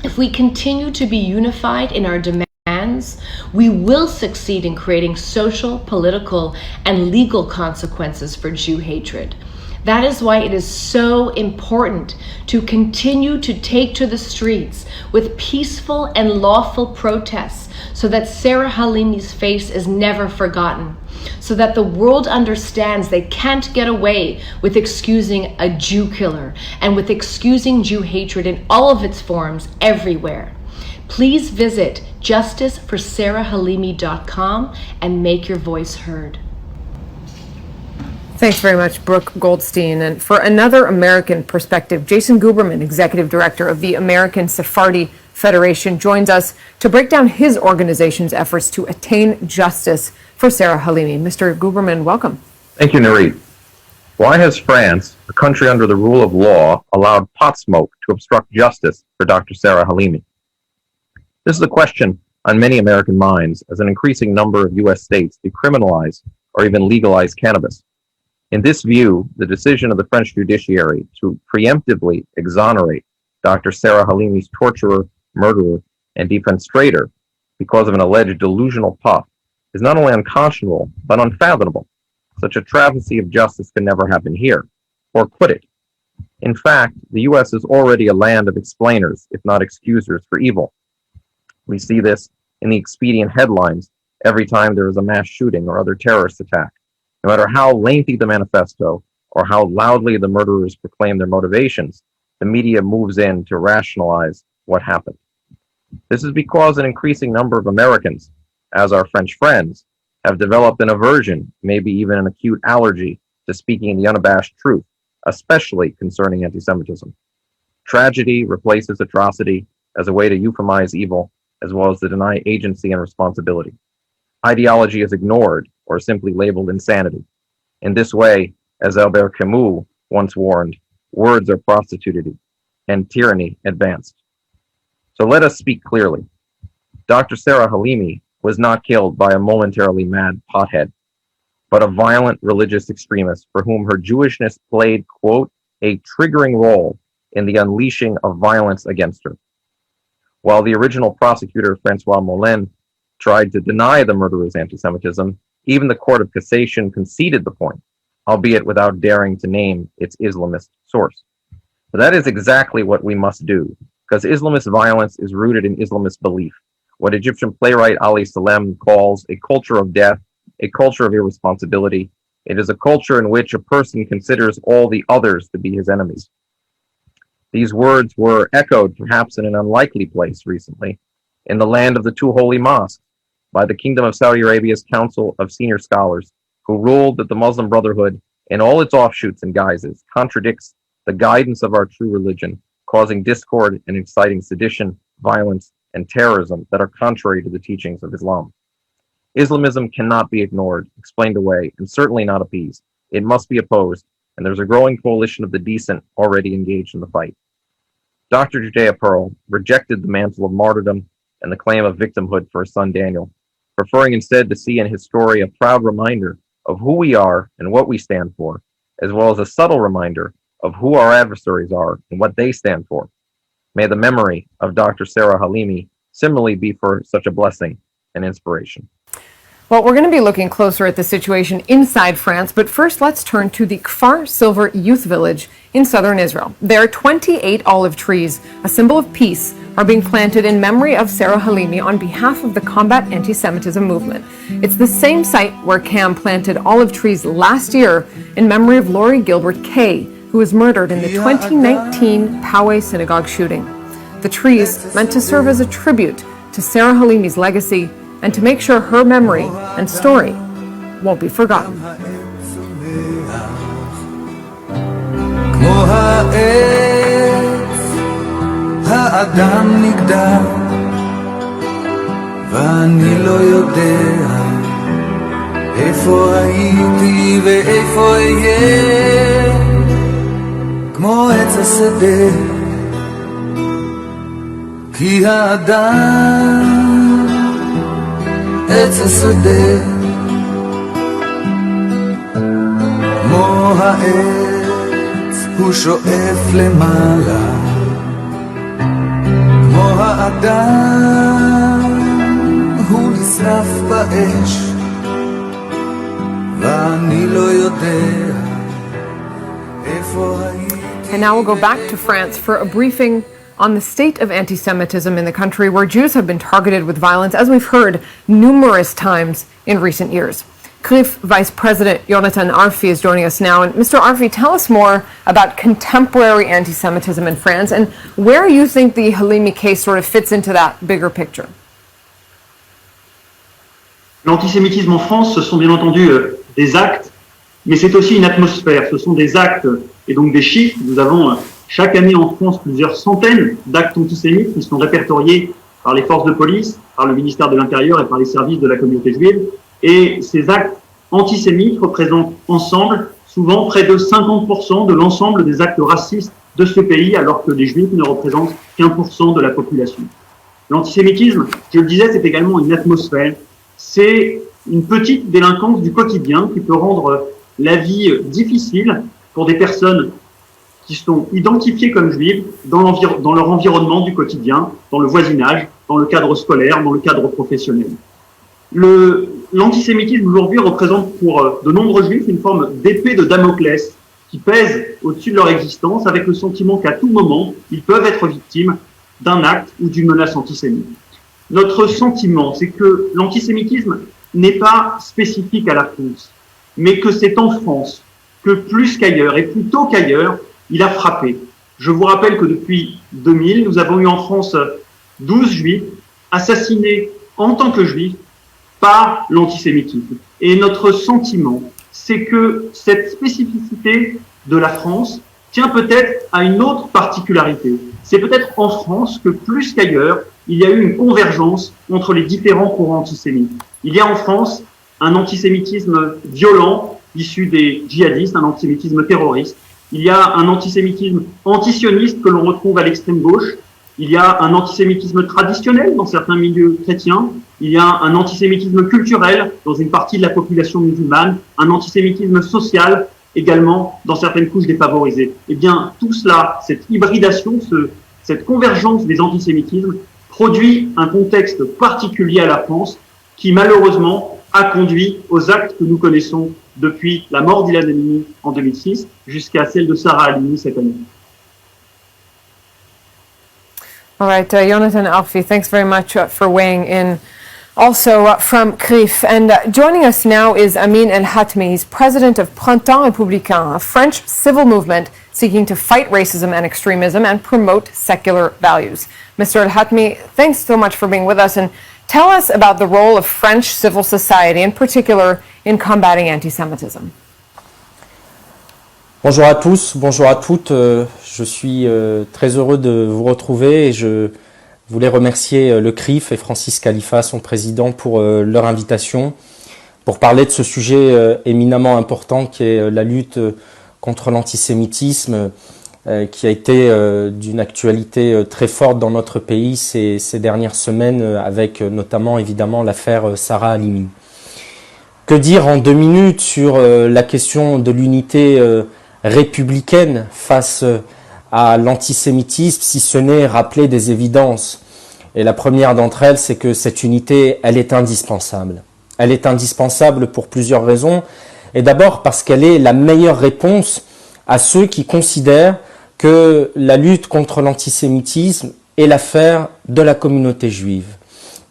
If we continue to be unified in our demands, we will succeed in creating social, political, and legal consequences for Jew hatred. That is why it is so important to continue to take to the streets with peaceful and lawful protests so that Sarah Halimi's face is never forgotten, so that the world understands they can't get away with excusing a Jew killer and with excusing Jew hatred in all of its forms everywhere. Please visit justiceforsarahhalimi.com and make your voice heard. Thanks very much, Brooke Goldstein. And for another American perspective, Jason Guberman, Executive Director of the American Sephardi Federation, joins us to break down his organization's efforts to attain justice for Sarah Halimi. Mr. Guberman, welcome. Thank you, Narit. Why has France, a country under the rule of law, allowed pot smoke to obstruct justice for Dr. Sarah Halimi? This is a question on many American minds as an increasing number of U.S. states decriminalize or even legalize cannabis. In this view, the decision of the French judiciary to preemptively exonerate Dr. Sarah Halimi's torturer, murderer, and defenestrator because of an alleged delusional puff is not only unconscionable, but unfathomable. Such a travesty of justice can never happen here, or could it? In fact, the U.S. is already a land of explainers, if not excusers, for evil. We see this in the expedient headlines every time there is a mass shooting or other terrorist attack. No matter how lengthy the manifesto or how loudly the murderers proclaim their motivations, the media moves in to rationalize what happened. This is because an increasing number of Americans, as our French friends, have developed an aversion, maybe even an acute allergy, to speaking the unabashed truth, especially concerning anti-Semitism. Tragedy replaces atrocity as a way to euphemize evil, as well as to deny agency and responsibility. Ideology is ignored or simply labeled insanity. In this way, as Albert Camus once warned, words are prostituted and tyranny advanced. So let us speak clearly. Dr. Sarah Halimi was not killed by a momentarily mad pothead, but a violent religious extremist for whom her Jewishness played, quote, a triggering role in the unleashing of violence against her. While the original prosecutor, Francois Molin, tried to deny the murderer's anti-Semitism, even the Court of Cassation conceded the point, albeit without daring to name its Islamist source. But that is exactly what we must do, because Islamist violence is rooted in Islamist belief, what Egyptian playwright Ali Salem calls a culture of death, a culture of irresponsibility. It is a culture in which a person considers all the others to be his enemies. These words were echoed, perhaps in an unlikely place recently, in the land of the two holy mosques, by the Kingdom of Saudi Arabia's Council of Senior Scholars, who ruled that the Muslim Brotherhood, in all its offshoots and guises, contradicts the guidance of our true religion, causing discord and inciting sedition, violence, and terrorism that are contrary to the teachings of Islam. Islamism cannot be ignored, explained away, and certainly not appeased. It must be opposed, and there's a growing coalition of the decent already engaged in the fight. Dr. Judea Pearl rejected the mantle of martyrdom and the claim of victimhood for her son Daniel, preferring instead to see in his story a proud reminder of who we are and what we stand for, as well as a subtle reminder of who our adversaries are and what they stand for. May the memory of Dr. Sarah Halimi similarly be for such a blessing and inspiration. Well, we're going to be looking closer at the situation inside France, but first let's turn to the Kfar Silver Youth Village in southern Israel. There, 28 olive trees, a symbol of peace, are being planted in memory of Sarah Halimi on behalf of the Combat Anti-Semitism movement. It's the same site where CAM planted olive trees last year in memory of Laurie Gilbert Kay, who was murdered in the 2019 Poway synagogue shooting. The trees meant to serve as a tribute to Sarah Halimi's legacy and to make sure her memory and story won't be forgotten. האדם נגדע ואני לא יודע איפה הייתי ואיפה אהיה כמו עץ השדה כי האדם עץ השדה כמו העץ הוא שואף למעלה כמו האדם הוא נשרף באש ואני לא יודע איפה הייתי. And now we'll go back to France for a briefing on the state of anti-Semitism in the country, where Jews have been targeted with violence, as we've heard numerous times in recent years. CRIF Vice President Jonathan Arfi is joining us now. And Mr. Arfi, tell us more about contemporary anti-Semitism in France and where you think the Halimi case sort of fits into that bigger picture. L'antisémitisme en France, ce sont bien entendu des actes, mais c'est aussi une atmosphère. Ce sont des actes et donc des chiffres. Nous avons chaque année en France plusieurs centaines d'actes antisémites qui sont répertoriés par les forces de police, par le ministère de l'Intérieur et par les services de la communauté juive. Et ces actes antisémites représentent ensemble souvent près de 50% de l'ensemble des actes racistes de ce pays, alors que les juifs ne représentent qu'1% de la population. L'antisémitisme, je le disais, c'est également une atmosphère. C'est une petite délinquance du quotidien qui peut rendre la vie difficile pour des personnes qui sont identifiées comme juives dans leur environnement du quotidien, dans le voisinage, dans le cadre scolaire, dans le cadre professionnel. L'antisémitisme aujourd'hui représente pour de nombreux juifs une forme d'épée de Damoclès qui pèse au-dessus de leur existence avec le sentiment qu'à tout moment, ils peuvent être victimes d'un acte ou d'une menace antisémite. Notre sentiment, c'est que l'antisémitisme n'est pas spécifique à la France, mais que c'est en France que plus qu'ailleurs, et plutôt qu'ailleurs, il a frappé. Je vous rappelle que depuis 2000, nous avons eu en France 12 juifs assassinés en tant que juifs par l'antisémitisme. Et notre sentiment, c'est que cette spécificité de la France tient peut-être à une autre particularité. C'est peut-être en France que plus qu'ailleurs, il y a eu une convergence entre les différents courants antisémites. Il y a en France un antisémitisme violent issu des djihadistes, un antisémitisme terroriste. Il y a un antisémitisme antisioniste que l'on retrouve à l'extrême gauche. Il y a un antisémitisme traditionnel dans certains milieux chrétiens. Il y a un antisémitisme culturel dans une partie de la population musulmane. Un antisémitisme social également dans certaines couches défavorisées. Eh bien, tout cela, cette hybridation, cette convergence des antisémitismes produit un contexte particulier à la France qui, malheureusement, a conduit aux actes que nous connaissons depuis la mort d'Ilan Halimi en 2006 jusqu'à celle de Sarah Halimi cette année. All right, Jonathan Alfi, thanks very much for weighing in. Also from CRIF, and joining us now is Amin El Hatmi. He's president of Printemps Républicain, a French civil movement seeking to fight racism and extremism and promote secular values. Mr. El Hatmi, thanks so much for being with us, and tell us about the role of French civil society, in particular in combating anti-Semitism. Bonjour à tous, bonjour à toutes. Je suis très heureux de vous retrouver et je voulais remercier le CRIF et Francis Khalifa, son président, pour leur invitation pour parler de ce sujet éminemment important qui est la lutte contre l'antisémitisme qui a été d'une actualité très forte dans notre pays ces dernières semaines avec notamment évidemment l'affaire Sarah Halimi. Que dire en 2 minutes sur la question de l'unité républicaine face à l'antisémitisme, si ce n'est rappeler des évidences. Et la première d'entre elles, c'est que cette unité, elle est indispensable. Elle est indispensable pour plusieurs raisons. Et d'abord parce qu'elle est la meilleure réponse à ceux qui considèrent que la lutte contre l'antisémitisme est l'affaire de la communauté juive,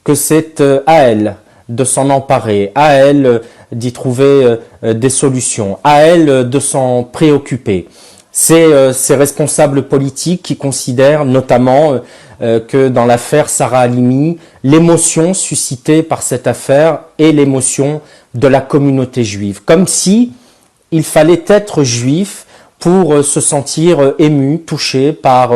que c'est à elle de s'en emparer, à elle d'y trouver des solutions, à elle de s'en préoccuper. C'est ces responsables politiques qui considèrent notamment que dans l'affaire Sarah Halimi, l'émotion suscitée par cette affaire est l'émotion de la communauté juive, comme si il fallait être juif pour se sentir ému, touché par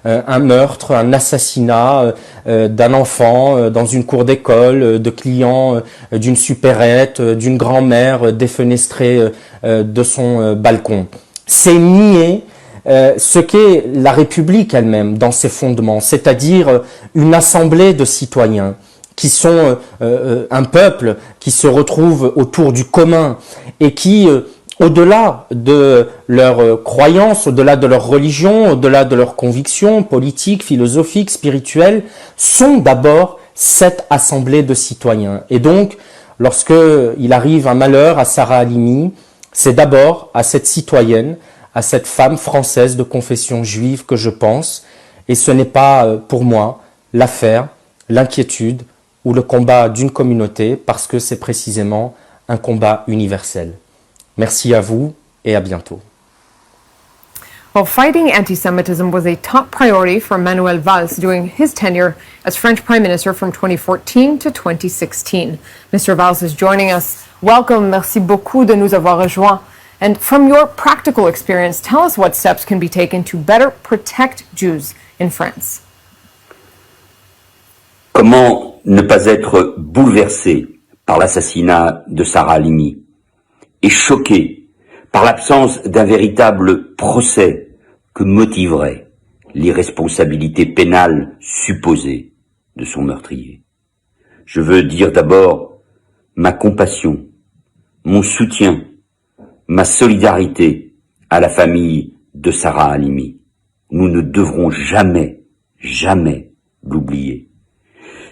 un meurtre, un assassinat d'un enfant dans une cour d'école, de clients d'une supérette, d'une grand-mère défenestrée de son balcon. C'est nier ce qu'est la République elle-même dans ses fondements, c'est-à-dire une assemblée de citoyens qui sont un peuple qui se retrouve autour du commun et qui au-delà de leurs croyances, au-delà de leur religion, au-delà de leurs convictions politiques, philosophiques, spirituelles, sont d'abord cette assemblée de citoyens. Et donc, lorsque il arrive un malheur à Sarah Halimi, c'est d'abord à cette citoyenne, à cette femme française de confession juive que je pense, Et ce n'est pas pour moi l'affaire, l'inquiétude ou le combat d'une communauté parce que c'est précisément un combat universel. Merci à vous et à bientôt. Well, fighting anti-Semitism was a top priority for Manuel Valls during his tenure as French Prime Minister from 2014 to 2016. Mr. Valls is joining us. Welcome. Merci beaucoup de nous avoir rejoints. And from your practical experience, tell us what steps can be taken to better protect Jews in France. Comment ne pas être bouleversé par l'assassinat de Sarah Halimi et choqué par l'absence d'un véritable procès que motiverait l'irresponsabilité pénale supposée de son meurtrier. Je veux dire d'abord ma compassion, mon soutien, ma solidarité à la famille de Sarah Halimi. Nous ne devrons jamais, jamais l'oublier.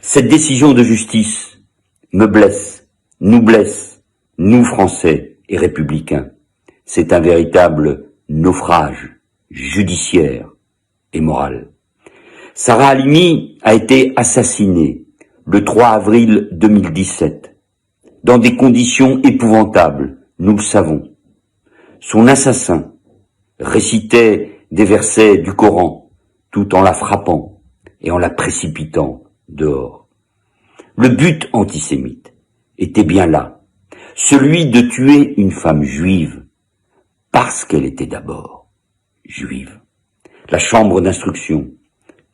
Cette décision de justice me blesse, nous Français et républicains. C'est un véritable naufrage judiciaire et moral. Sarah Halimi a été assassinée le 3 avril 2017 dans des conditions épouvantables, nous le savons. Son assassin récitait des versets du Coran tout en la frappant et en la précipitant dehors. Le but antisémite était bien là, celui de tuer une femme juive parce qu'elle était d'abord juive. La chambre d'instruction,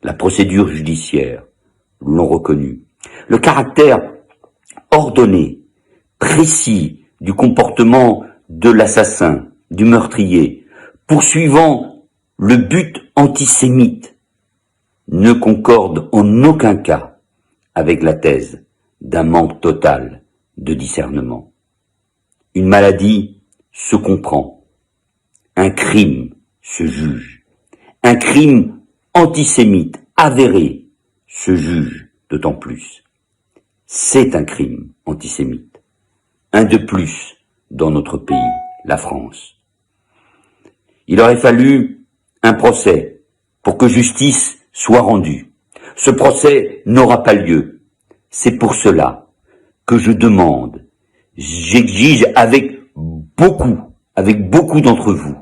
la procédure judiciaire l'ont reconnu. Le caractère ordonné, précis du comportement de l'assassin, du meurtrier, poursuivant le but antisémite, ne concorde en aucun cas avec la thèse d'un manque total de discernement. Une maladie se comprend, un crime se juge, un crime antisémite avéré se juge d'autant plus. C'est un crime antisémite, un de plus dans notre pays, la France. Il aurait fallu un procès pour que justice soit rendue. Ce procès n'aura pas lieu. C'est pour cela que je demande, j'exige avec beaucoup d'entre vous,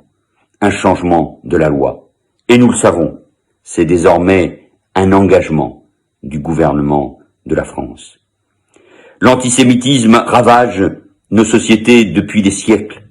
un changement de la loi. Et nous le savons, c'est désormais un engagement du gouvernement de la France. L'antisémitisme ravage nos sociétés depuis des siècles.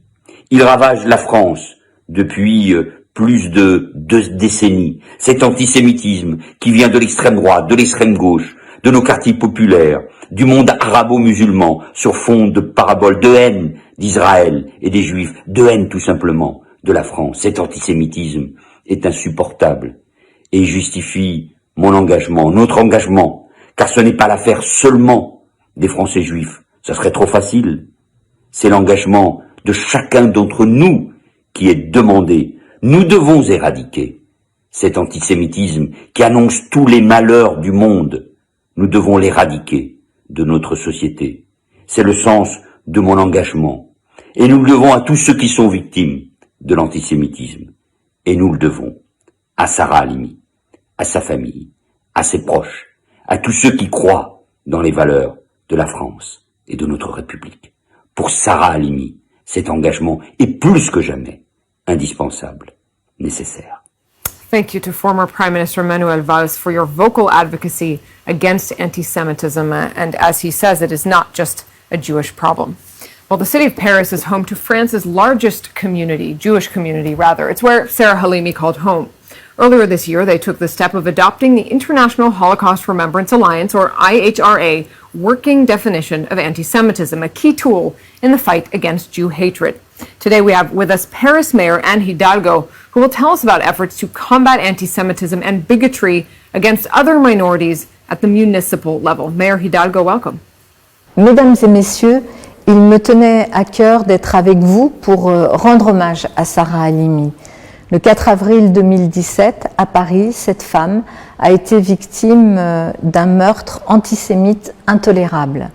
Il ravage la France depuis plus de 2 décennies. Cet antisémitisme qui vient de l'extrême droite, de l'extrême gauche, de nos quartiers populaires, du monde arabo-musulman, sur fond de paraboles de haine d'Israël et des Juifs, de haine tout simplement de la France. Cet antisémitisme est insupportable et justifie mon engagement, notre engagement, car ce n'est pas l'affaire seulement des Français juifs, ça serait trop facile. C'est l'engagement de chacun d'entre nous qui est demandé. Nous devons éradiquer cet antisémitisme qui annonce tous les malheurs du monde. Nous devons l'éradiquer de notre société. C'est le sens de mon engagement. Et nous le devons à tous ceux qui sont victimes de l'antisémitisme. Et nous le devons à Sarah Halimi, à sa famille, à ses proches, à tous ceux qui croient dans les valeurs de la France et de notre République. Pour Sarah Halimi, cet engagement est plus que jamais indispensable, nécessaire. Thank you to former Prime Minister Manuel Valls for your vocal advocacy against anti-Semitism. And as he says, it is not just a Jewish problem. Well, the city of Paris is home to France's largest community, Jewish community rather. It's where Sarah Halimi called home. Earlier this year, they took the step of adopting the International Holocaust Remembrance Alliance, or IHRA, working definition of anti-Semitism, a key tool in the fight against Jew hatred. Today we have with us Paris Mayor Anne Hidalgo, who will tell us about efforts to combat anti-Semitism and bigotry against other minorities at the municipal level. Mayor Hidalgo, welcome. Mesdames et messieurs, il me tenait à cœur d'être avec vous pour rendre hommage à Sarah Halimi. Le 4 avril 2017, à Paris, cette femme a été victime d'un meurtre antisémite intolérable.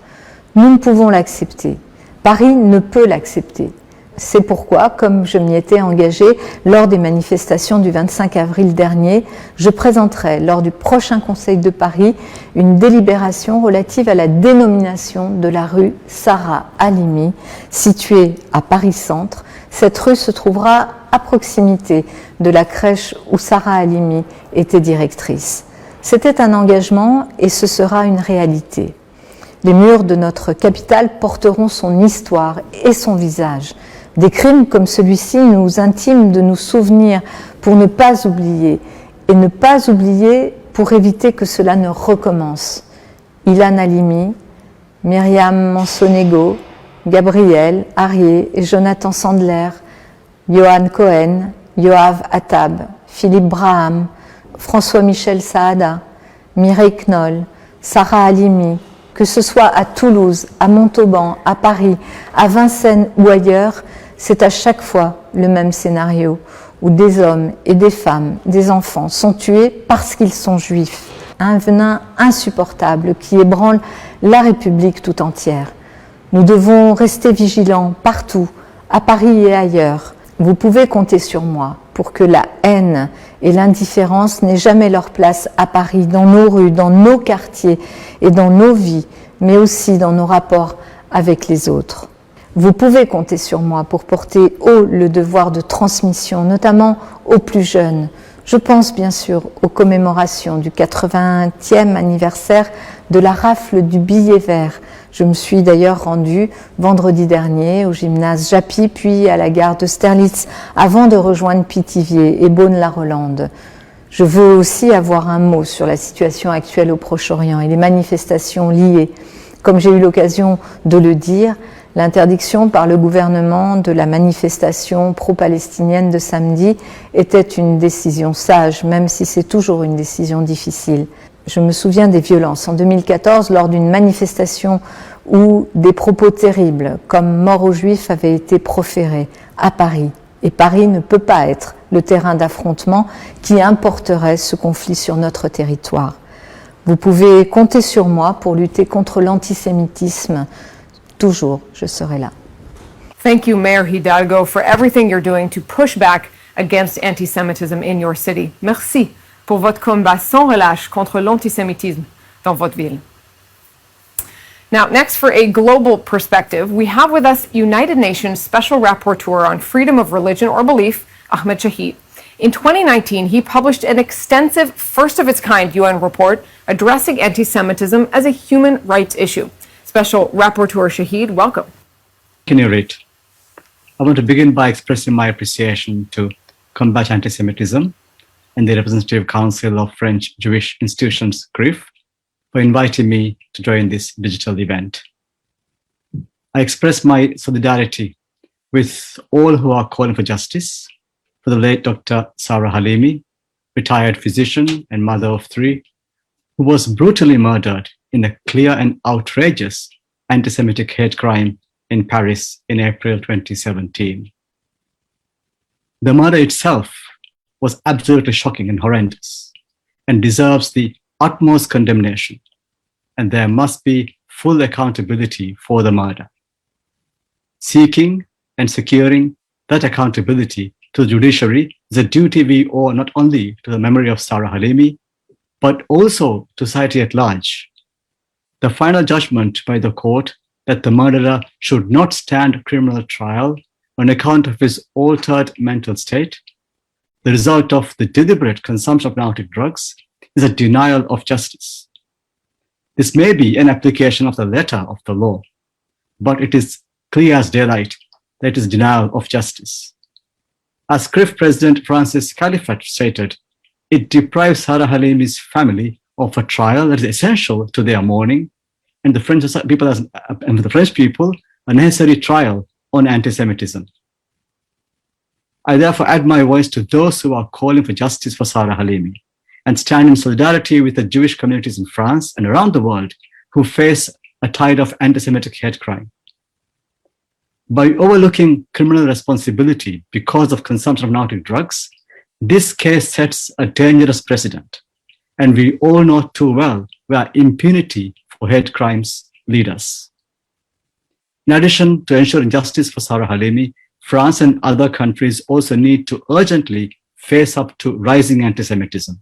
Nous ne pouvons l'accepter. Paris ne peut l'accepter. C'est pourquoi, comme je m'y étais engagée lors des manifestations du 25 avril dernier, je présenterai lors du prochain Conseil de Paris une délibération relative à la dénomination de la rue Sarah Halimi, située à Paris-Centre. Cette rue se trouvera à proximité de la crèche où Sarah Halimi était directrice. C'était un engagement et ce sera une réalité. Les murs de notre capitale porteront son histoire et son visage. Des crimes comme celui-ci nous intiment de nous souvenir pour ne pas oublier, et ne pas oublier pour éviter que cela ne recommence. Ilan Halimi, Myriam Monsonego, Gabriel Arié et Jonathan Sandler, Johan Cohen, Yoav Attab, Philippe Braham, François-Michel Saada, Mireille Knoll, Sarah Halimi, que ce soit à Toulouse, à Montauban, à Paris, à Vincennes ou ailleurs, c'est à chaque fois le même scénario, où des hommes et des femmes, des enfants sont tués parce qu'ils sont juifs. Un venin insupportable qui ébranle la République tout entière. Nous devons rester vigilants partout, à Paris et ailleurs. Vous pouvez compter sur moi pour que la haine et l'indifférence n'aient jamais leur place à Paris, dans nos rues, dans nos quartiers et dans nos vies, mais aussi dans nos rapports avec les autres. Vous pouvez compter sur moi pour porter haut le devoir de transmission, notamment aux plus jeunes. Je pense bien sûr aux commémorations du 80e anniversaire de la rafle du billet vert. Je me suis d'ailleurs rendue vendredi dernier au gymnase Japy, puis à la gare d'Austerlitz, avant de rejoindre Pithiviers et Beaune-la-Rolande. Je veux aussi avoir un mot sur la situation actuelle au Proche-Orient et les manifestations liées. Comme j'ai eu l'occasion de le dire, l'interdiction par le gouvernement de la manifestation pro-palestinienne de samedi était une décision sage, même si c'est toujours une décision difficile. Je me souviens des violences en 2014 lors d'une manifestation où des propos terribles, comme « mort aux Juifs » avaient été proférés à Paris. Et Paris ne peut pas être le terrain d'affrontement qui importerait ce conflit sur notre territoire. Vous pouvez compter sur moi pour lutter contre l'antisémitisme. Toujours, je serai là. Thank you, Mayor Hidalgo, for everything you're doing to push back against anti-Semitism in your city. Merci pour votre combat sans relâche contre l'antisémitisme dans votre ville. Now, next, for a global perspective, we have with us United Nations Special Rapporteur on Freedom of Religion or Belief, Ahmed Shahid. In 2019, he published an extensive, first-of-its-kind UN report addressing anti-Semitism as a human rights issue. Special Rapporteur Shahid, welcome. Can you read? I want to begin by expressing my appreciation to Combat Anti-Semitism and the Representative Council of French Jewish Institutions, CRIF, for inviting me to join this digital event. I express my solidarity with all who are calling for justice for the late Dr. Sarah Halimi, retired physician and mother of three, who was brutally murdered in a clear and outrageous anti-Semitic hate crime in Paris in April 2017. The murder itself was absolutely shocking and horrendous and deserves the utmost condemnation, and there must be full accountability for the murder. Seeking and securing that accountability to the judiciary is a duty we owe not only to the memory of Sarah Halimi, but also to society at large. The final judgment by the court that the murderer should not stand criminal trial on account of his altered mental state, the result of the deliberate consumption of narcotic drugs, is a denial of justice. This may be an application of the letter of the law, but it is clear as daylight that it is denial of justice. As CRIF President Francis Califat stated, it deprives Sarah Halimi's family of a trial that is essential to their mourning, and the French people a necessary trial on anti-Semitism. I therefore add my voice to those who are calling for justice for Sarah Halimi and stand in solidarity with the Jewish communities in France and around the world who face a tide of anti-Semitic hate crime. By overlooking criminal responsibility because of consumption of narcotic drugs, this case sets a dangerous precedent, and we all know too well where impunity for hate crimes lead us. In addition to ensuring justice for Sarah Halimi, France and other countries also need to urgently face up to rising anti-Semitism.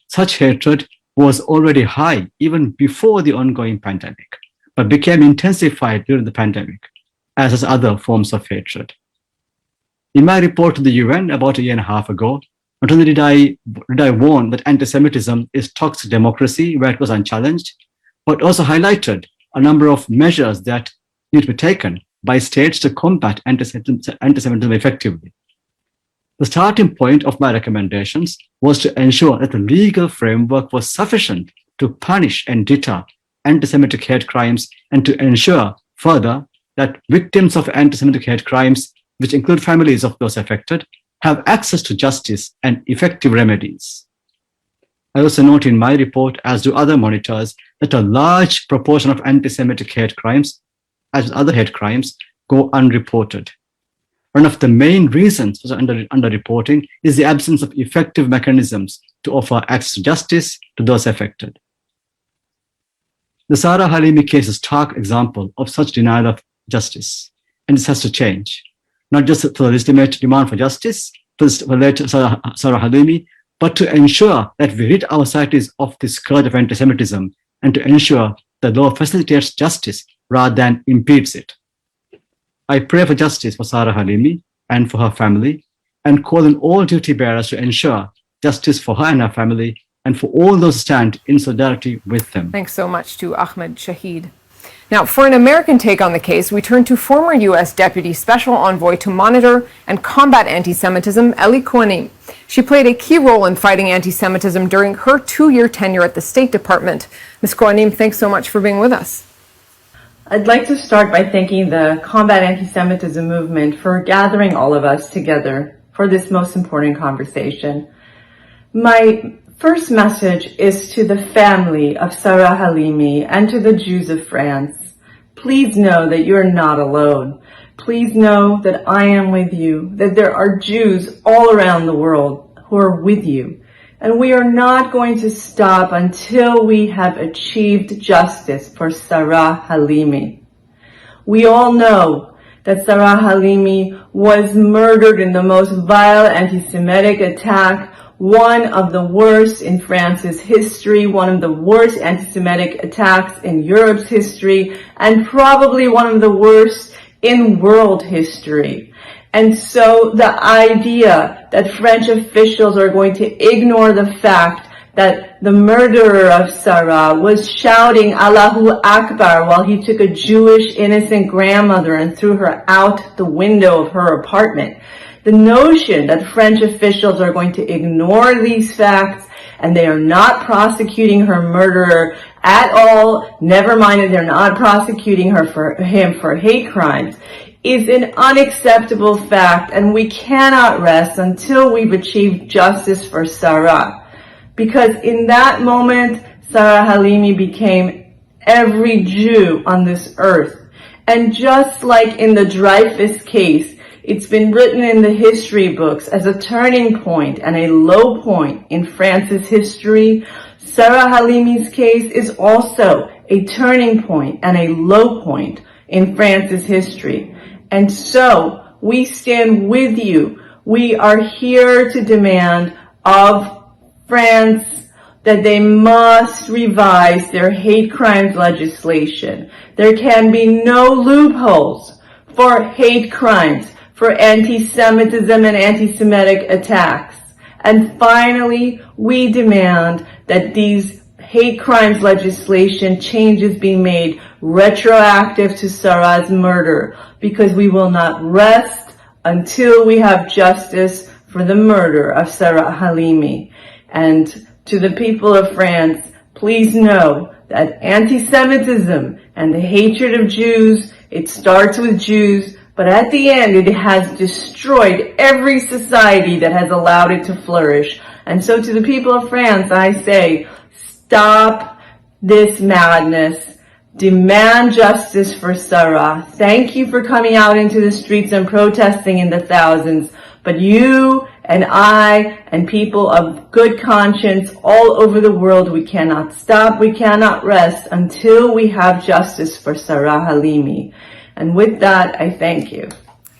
Such hatred was already high even before the ongoing pandemic, but became intensified during the pandemic, as has other forms of hatred. In my report to the UN about a year and a half ago, not only did I warn that anti-Semitism is toxic democracy where it was unchallenged, but also highlighted a number of measures that need to be taken by states to combat anti-Semitism effectively. The starting point of my recommendations was to ensure that the legal framework was sufficient to punish and deter anti-Semitic hate crimes, and to ensure further that victims of anti-Semitic hate crimes, which include families of those affected, have access to justice and effective remedies. I also note in my report, as do other monitors, that a large proportion of anti-Semitic hate crimes, as other hate crimes, go unreported. One of the main reasons for underreporting is the absence of effective mechanisms to offer access to justice to those affected. The Sarah Halimi case is a stark example of such denial of justice, and this has to change, not just for the legitimate demand for justice for late Sarah Halimi, but to ensure that we rid our societies of this scourge of anti-Semitism, and to ensure the law facilitates justice rather than impedes it. I pray for justice for Sarah Halimi and for her family, and call on all duty bearers to ensure justice for her and her family, and for all those who stand in solidarity with them. Thanks so much to Ahmed Shahid. Now, for an American take on the case, we turn to former U.S. Deputy Special Envoy to Monitor and Combat Anti-Semitism, Eli Kohanim. She played a key role in fighting anti-Semitism during her 2-year tenure at the State Department. Ms. Kohanim, thanks so much for being with us. I'd like to start by thanking the Combat Anti-Semitism movement for gathering all of us together for this most important conversation. My first message is to the family of Sarah Halimi and to the Jews of France. Please know that you're not alone. Please know that I am with you, that there are Jews all around the world who are with you. And we are not going to stop until we have achieved justice for Sarah Halimi. We all know that Sarah Halimi was murdered in the most vile anti-Semitic attack, one of the worst in France's history, one of the worst anti-Semitic attacks in Europe's history, and probably one of the worst in world history. And so the idea that French officials are going to ignore the fact that the murderer of Sarah was shouting Allahu Akbar while he took a Jewish innocent grandmother and threw her out the window of her apartment. The notion that French officials are going to ignore these facts and they are not prosecuting her murderer at all, never mind that they're not prosecuting him for hate crimes, is an unacceptable fact, and we cannot rest until we've achieved justice for Sarah. Because in that moment, Sarah Halimi became every Jew on this earth. And just like in the Dreyfus case, it's been written in the history books as a turning point and a low point in France's history. Sarah Halimi's case is also a turning point and a low point in France's history. And so we stand with you. We are here to demand of France that they must revise their hate crimes legislation. There can be no loopholes for hate crimes, for anti-Semitism and anti-Semitic attacks. And finally, we demand that these hate crimes legislation changes be made retroactive to Sarah's murder, because we will not rest until we have justice for the murder of Sarah Halimi. And to the people of France, please know that anti-Semitism and the hatred of Jews, it starts with Jews, but at the end it has destroyed every society that has allowed it to flourish. And so to the people of France, I say, stop this madness. Demand justice for Sarah. Thank you for coming out into the streets and protesting in the thousands. But you and I and people of good conscience all over the world, we cannot stop, we cannot rest until we have justice for Sarah Halimi. And with that, I thank you.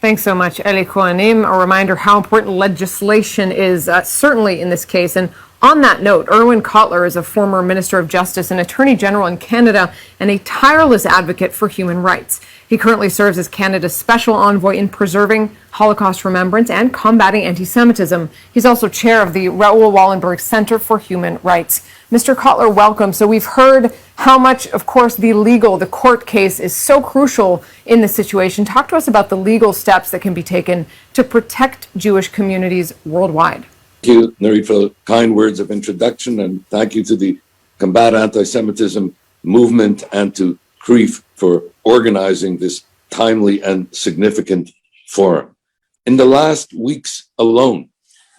Thanks so much, Eli Kohanim. A reminder how important legislation is, certainly in this case. And on that note, Irwin Cotler is a former Minister of Justice and Attorney General in Canada and a tireless advocate for human rights. He currently serves as Canada's Special Envoy in preserving Holocaust remembrance and combating anti-Semitism. He's also chair of the Raoul Wallenberg Center for Human Rights. Mr. Cotler, welcome. So we've heard how much, of course, the court case is so crucial in this situation. Talk to us about the legal steps that can be taken to protect Jewish communities worldwide. Thank you, Nurit, for the kind words of introduction, and thank you to the Combat Anti-Semitism movement and to CRIF for organizing this timely and significant forum. In the last weeks alone,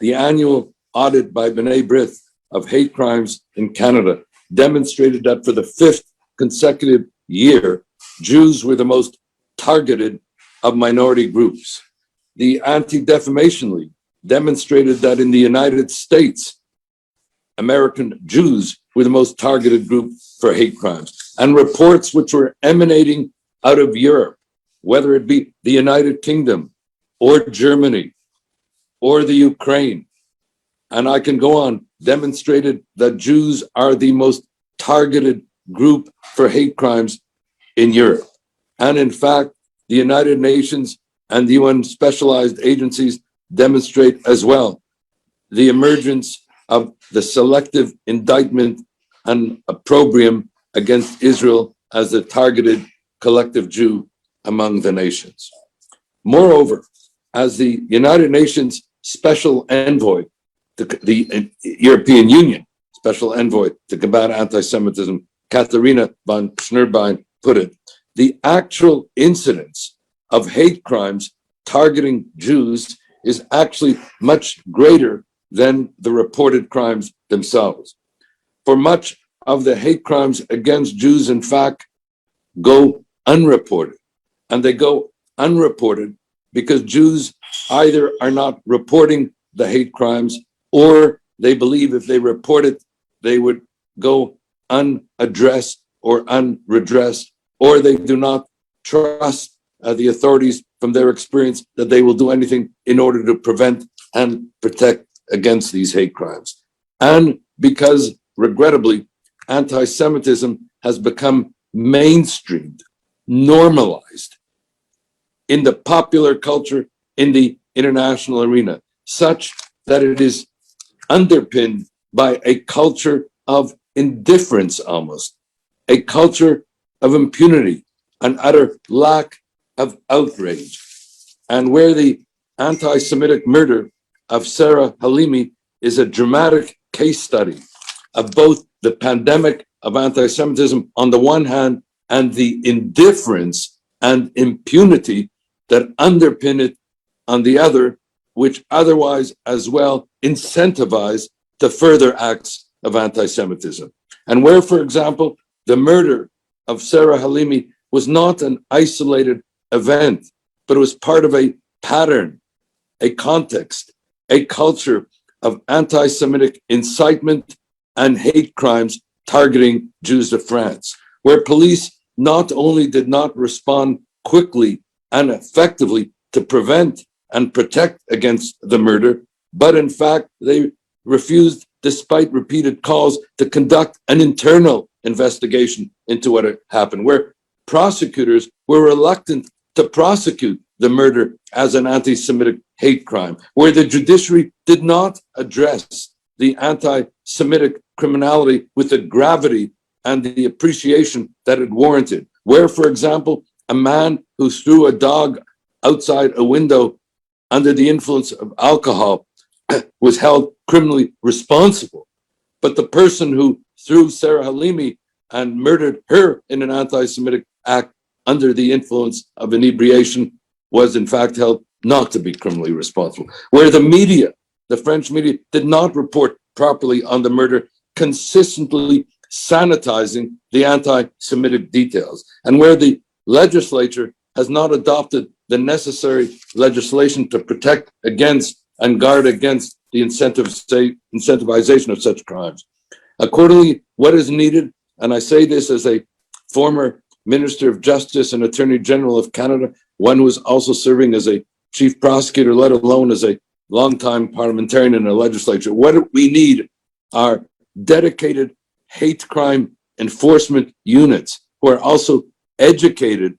the annual audit by B'nai B'rith of hate crimes in Canada demonstrated that for the 5th consecutive year, Jews were the most targeted of minority groups. The Anti-Defamation League demonstrated that in the United States, American Jews were the most targeted group for hate crimes. And reports which were emanating out of Europe, whether it be the United Kingdom or Germany or the Ukraine, and I can go on, demonstrated that Jews are the most targeted group for hate crimes in Europe. And in fact, the United Nations and the UN specialized agencies demonstrate as well the emergence of the selective indictment and opprobrium against Israel as the targeted collective Jew among the nations. Moreover, as the United Nations Special Envoy, the European Union Special Envoy to combat anti-Semitism, Katharina von Schnurbein, put it, the actual incidence of hate crimes targeting Jews is actually much greater than the reported crimes themselves. For much of the hate crimes against Jews, in fact, go unreported. And they go unreported because Jews either are not reporting the hate crimes or they believe if they report it, they would go unaddressed or unredressed, or they do not trust the authorities from their experience that they will do anything in order to prevent and protect against these hate crimes. And because, regrettably, anti-Semitism has become mainstreamed, normalized in the popular culture, in the international arena, such that it is underpinned by a culture of indifference almost, a culture of impunity, an utter lack of outrage. And where the anti-Semitic murder of Sarah Halimi is a dramatic case study of both the pandemic of anti-Semitism on the one hand and the indifference and impunity that underpin it on the other, which otherwise as well incentivize the further acts of anti-Semitism. And where, for example, the murder of Sarah Halimi was not an isolated event, but it was part of a pattern, a context, a culture of anti-Semitic incitement and hate crimes targeting Jews of France, where police not only did not respond quickly and effectively to prevent and protect against the murder, but in fact, they refused, despite repeated calls, to conduct an internal investigation into what had happened, where prosecutors were reluctant to prosecute the murder as an anti-Semitic hate crime, where the judiciary did not address the anti-Semitic criminality with the gravity and the appreciation that it warranted, where, for example, a man who threw a dog outside a window under the influence of alcohol was held criminally responsible. But the person who threw Sarah Halimi and murdered her in an anti-Semitic act under the influence of inebriation was in fact held not to be criminally responsible. Where the media, the French media, did not report properly on the murder, consistently sanitizing the anti-Semitic details. And where the legislature has not adopted the necessary legislation to protect against and guard against the incentivization of such crimes. Accordingly, what is needed, and I say this as a former Minister of Justice and Attorney General of Canada, one who is also serving as a chief prosecutor, let alone as a longtime parliamentarian in the legislature. What we need are dedicated hate crime enforcement units who are also educated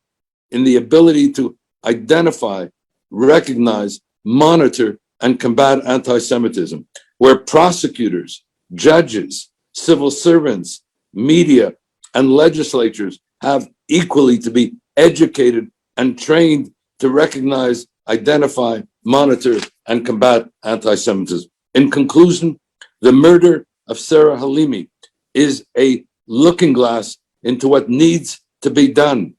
in the ability to identify, recognize, monitor, and combat anti-Semitism, where prosecutors, judges, civil servants, media, and legislatures have equally to be educated and trained to recognize, identify, monitor, and combat anti-Semitism. In conclusion, the murder of Sarah Halimi is a looking glass into what needs to be done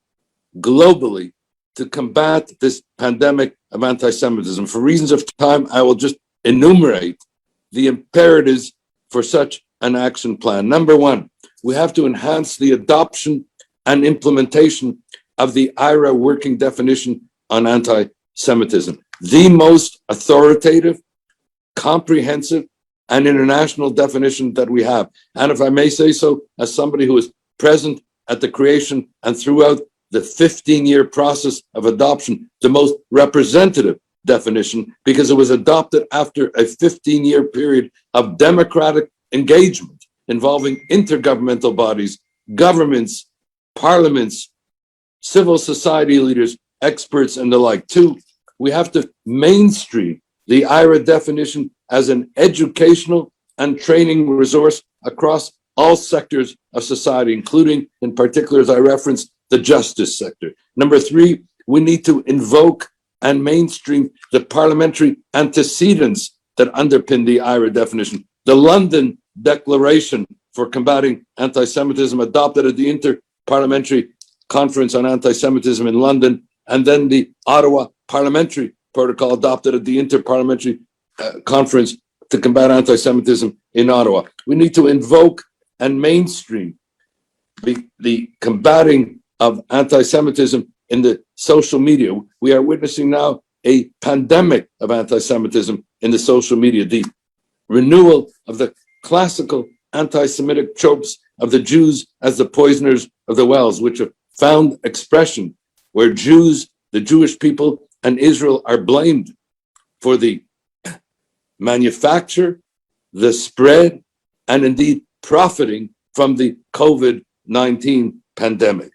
globally to combat this pandemic of anti-Semitism. For reasons of time, I will just enumerate the imperatives for such an action plan. Number one, we have to enhance the adoption and implementation of the IHRA working definition on anti-Semitism, the most authoritative, comprehensive, and international definition that we have. And if I may say so, as somebody who was present at the creation and throughout the 15-year process of adoption, the most representative definition, because it was adopted after a 15-year period of democratic engagement involving intergovernmental bodies, governments, parliaments, civil society leaders, experts, and the like. Two, we have to mainstream the IHRA definition as an educational and training resource across all sectors of society, including, in particular, as I referenced, the justice sector. Number three, we need to invoke and mainstream the parliamentary antecedents that underpin the IHRA definition. The London Declaration for Combating Anti-Semitism, adopted at the Inter-Parliamentary Conference on Anti-Semitism in London, and then the Ottawa Parliamentary Protocol, adopted at the Inter-Parliamentary Conference to Combat Anti-Semitism in Ottawa. We need to invoke and mainstream the combating of anti-Semitism in the social media. We are witnessing now a pandemic of anti-Semitism in the social media, the renewal of the classical anti-Semitic tropes of the Jews as the poisoners of the wells, which have found expression where Jews, the Jewish people, and Israel are blamed for the manufacture, the spread, and indeed profiting from the COVID-19 pandemic.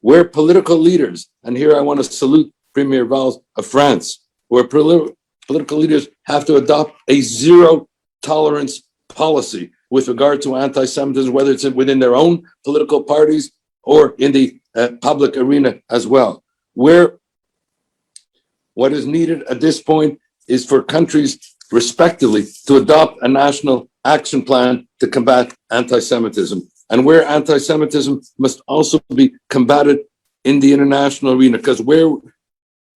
Where political leaders, and here I want to salute Premier Valls of France, where political leaders have to adopt a zero tolerance policy with regard to anti-Semitism, whether it's within their own political parties or in the public arena as well. Where what is needed at this point is for countries, respectively, to adopt a national action plan to combat anti-Semitism, and where anti-Semitism must also be combated in the international arena, because where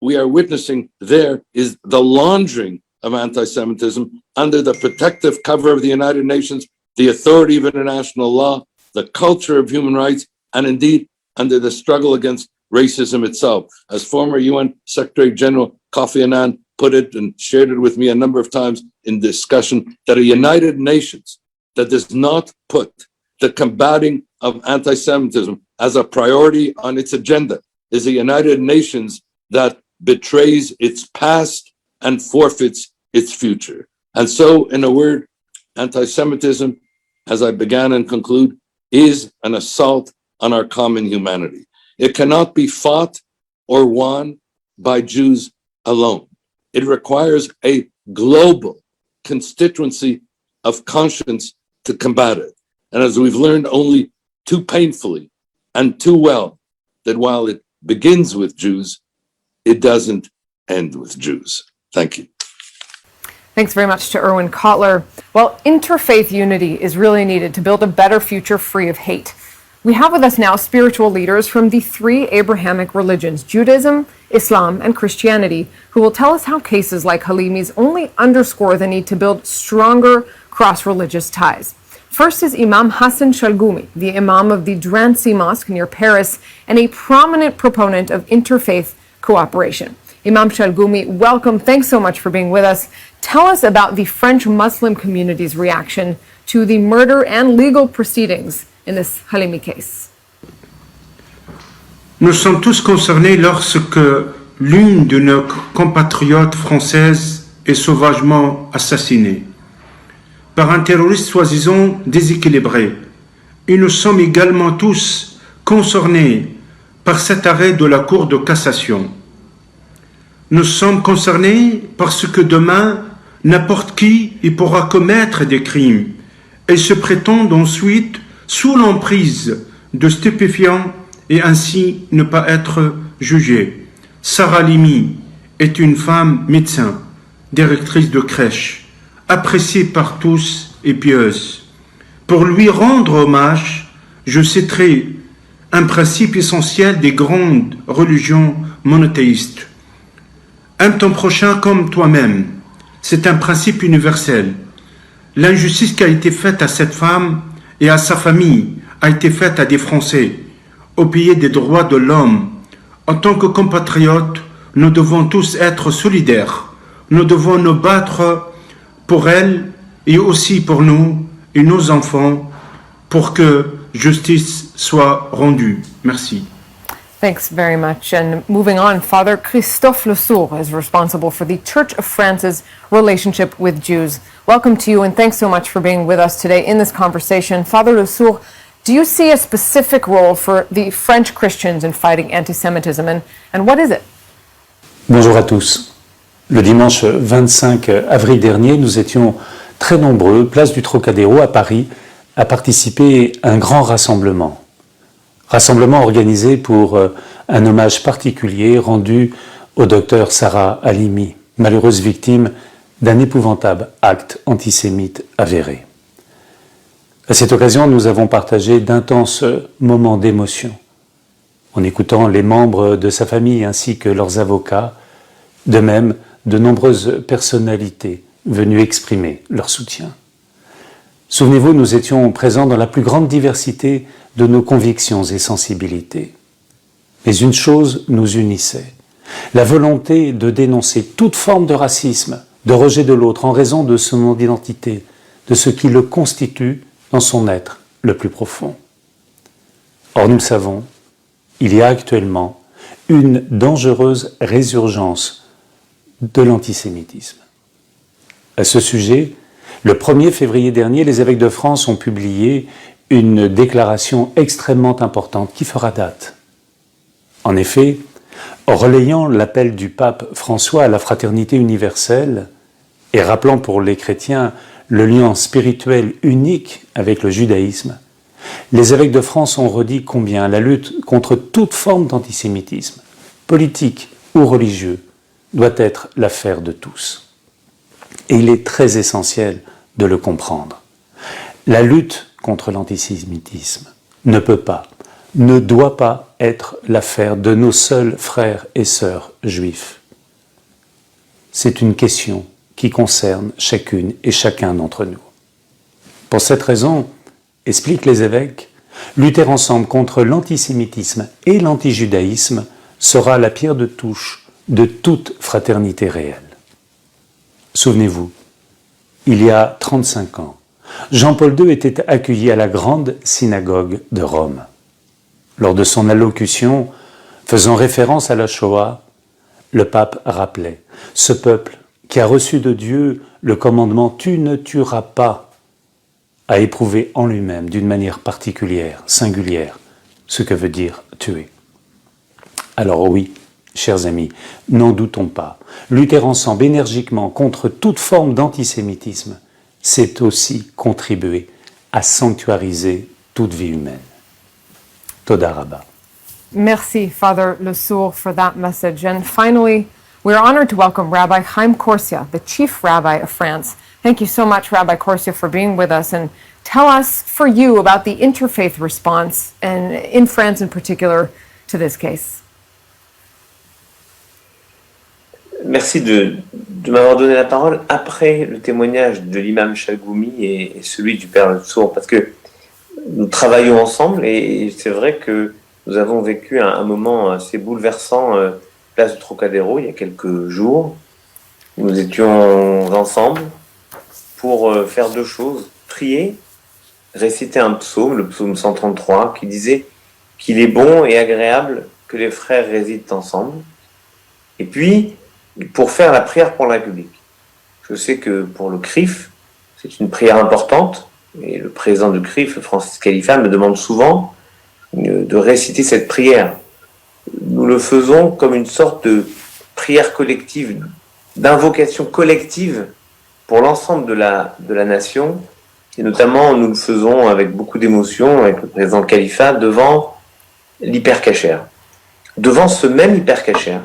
we are witnessing there is the laundering of anti-Semitism under the protective cover of the United Nations, the authority of international law, the culture of human rights, and indeed under the struggle against racism itself. As former UN Secretary General Kofi Annan put it and shared it with me a number of times in discussion, that a United Nations that does not put the combating of anti-Semitism as a priority on its agenda is a United Nations that betrays its past and forfeits its future. And so, in a word, anti-Semitism, as I began and conclude, is an assault on our common humanity. It cannot be fought or won by Jews alone. It requires a global constituency of conscience to combat it. And as we've learned only too painfully and too well, that while it begins with Jews, it doesn't end with Jews. Thank you. Thanks very much to Erwin Kotler. Well, interfaith unity is really needed to build a better future free of hate. We have with us now spiritual leaders from the three Abrahamic religions, Judaism, Islam, and Christianity, who will tell us how cases like Halimi's only underscore the need to build stronger cross-religious ties. First is Imam Hassan Shalgumi, the Imam of the Drancy Mosque near Paris, and a prominent proponent of interfaith cooperation. Imam Shalgumi, welcome. Thanks so much for being with us. Tell us about the French Muslim community's reaction to the murder and legal proceedings in this Halimi case. Nous sommes tous concernés lorsque l'une de nos compatriotes françaises est sauvagement assassinée par un terroriste soi-disant déséquilibré. Et nous sommes également tous concernés par cet arrêt de la Cour de cassation. Nous sommes concernés parce que demain, n'importe qui y pourra commettre des crimes et se prétendre ensuite sous l'emprise de stupéfiants et ainsi ne pas être jugé. Sarah Halimi est une femme médecin, directrice de crèche, appréciée par tous et pieuse. Pour lui rendre hommage, je citerai un principe essentiel des grandes religions monothéistes. Aime ton prochain comme toi-même. C'est un principe universel. L'injustice qui a été faite à cette femme et à sa famille a été faite à des Français, au pays des droits de l'homme. En tant que compatriotes, nous devons tous être solidaires. Nous devons nous battre pour elle et aussi pour nous et nos enfants pour que justice soit rendue. Merci. Thanks very much. And moving on, Father Christophe Le Sourd is responsible for the Church of France's relationship with Jews. Welcome to you, and thanks so much for being with us today in this conversation. Father Le Sourd, do you see a specific role for the French Christians in fighting anti-Semitism, and what is it? Bonjour à tous. Le dimanche 25 avril dernier, nous étions très nombreux, place du Trocadéro à Paris, à participer à un grand rassemblement. Rassemblement organisé pour un hommage particulier rendu au docteur Sarah Halimi, malheureuse victime d'un épouvantable acte antisémite avéré. À cette occasion, nous avons partagé d'intenses moments d'émotion, en écoutant les membres de sa famille ainsi que leurs avocats, de même de nombreuses personnalités venues exprimer leur soutien. Souvenez-vous, nous étions présents dans la plus grande diversité de nos convictions et sensibilités. Mais une chose nous unissait, la volonté de dénoncer toute forme de racisme, de rejet de l'autre en raison de son identité, de ce qui le constitue dans son être le plus profond. Or, nous le savons, il y a actuellement une dangereuse résurgence de l'antisémitisme. À ce sujet, le 1er février dernier, les évêques de France ont publié une déclaration extrêmement importante qui fera date. En effet, relayant l'appel du pape François à la fraternité universelle et rappelant pour les chrétiens le lien spirituel unique avec le judaïsme, les évêques de France ont redit combien la lutte contre toute forme d'antisémitisme, politique ou religieux, doit être l'affaire de tous. Et il est très essentiel de le comprendre. La lutte contre l'antisémitisme ne peut pas, ne doit pas être l'affaire de nos seuls frères et sœurs juifs. C'est une question qui concerne chacune et chacun d'entre nous. Pour cette raison, expliquent les évêques, lutter ensemble contre l'antisémitisme et l'antijudaïsme sera la pierre de touche de toute fraternité réelle. Souvenez-vous, il y a 35 ans, Jean-Paul II était accueilli à la grande synagogue de Rome. Lors de son allocution, faisant référence à la Shoah, le pape rappelait « Ce peuple qui a reçu de Dieu le commandement « Tu ne tueras pas » a éprouvé en lui-même d'une manière particulière, singulière, ce que veut dire tuer. » Alors oui, chers amis, n'en doutons pas, lutter ensemble énergiquement contre toute forme d'antisémitisme, c'est aussi contribuer à sanctuariser toute vie humaine. Toda Rabba. Merci, Father Le Sourd, for that message. And finally, we are honored to welcome Rabbi Chaim Corsia, the Chief Rabbi of France. Thank you so much, Rabbi Corsia, for being with us. And tell us, for you, about the interfaith response, and in France in particular, to this case. Merci de m'avoir donné la parole après le témoignage de l'imam Chagoumi et celui du Père Le Sourd, parce que nous travaillons ensemble et c'est vrai que nous avons vécu un moment assez bouleversant place du Trocadéro il y a quelques jours. Nous étions ensemble pour faire deux choses. Prier, réciter un psaume, le psaume 133, qui disait qu'il est bon et agréable que les frères résident ensemble. Et puis, pour faire la prière pour la République. Je sais que pour le CRIF, c'est une prière importante, et le président du CRIF, Francis Khalifa, me demande souvent de réciter cette prière. Nous le faisons comme une sorte de prière collective, d'invocation collective pour l'ensemble de la nation, et notamment nous le faisons avec beaucoup d'émotion avec le président Khalifa devant l'hypercachère. Devant ce même hypercachère,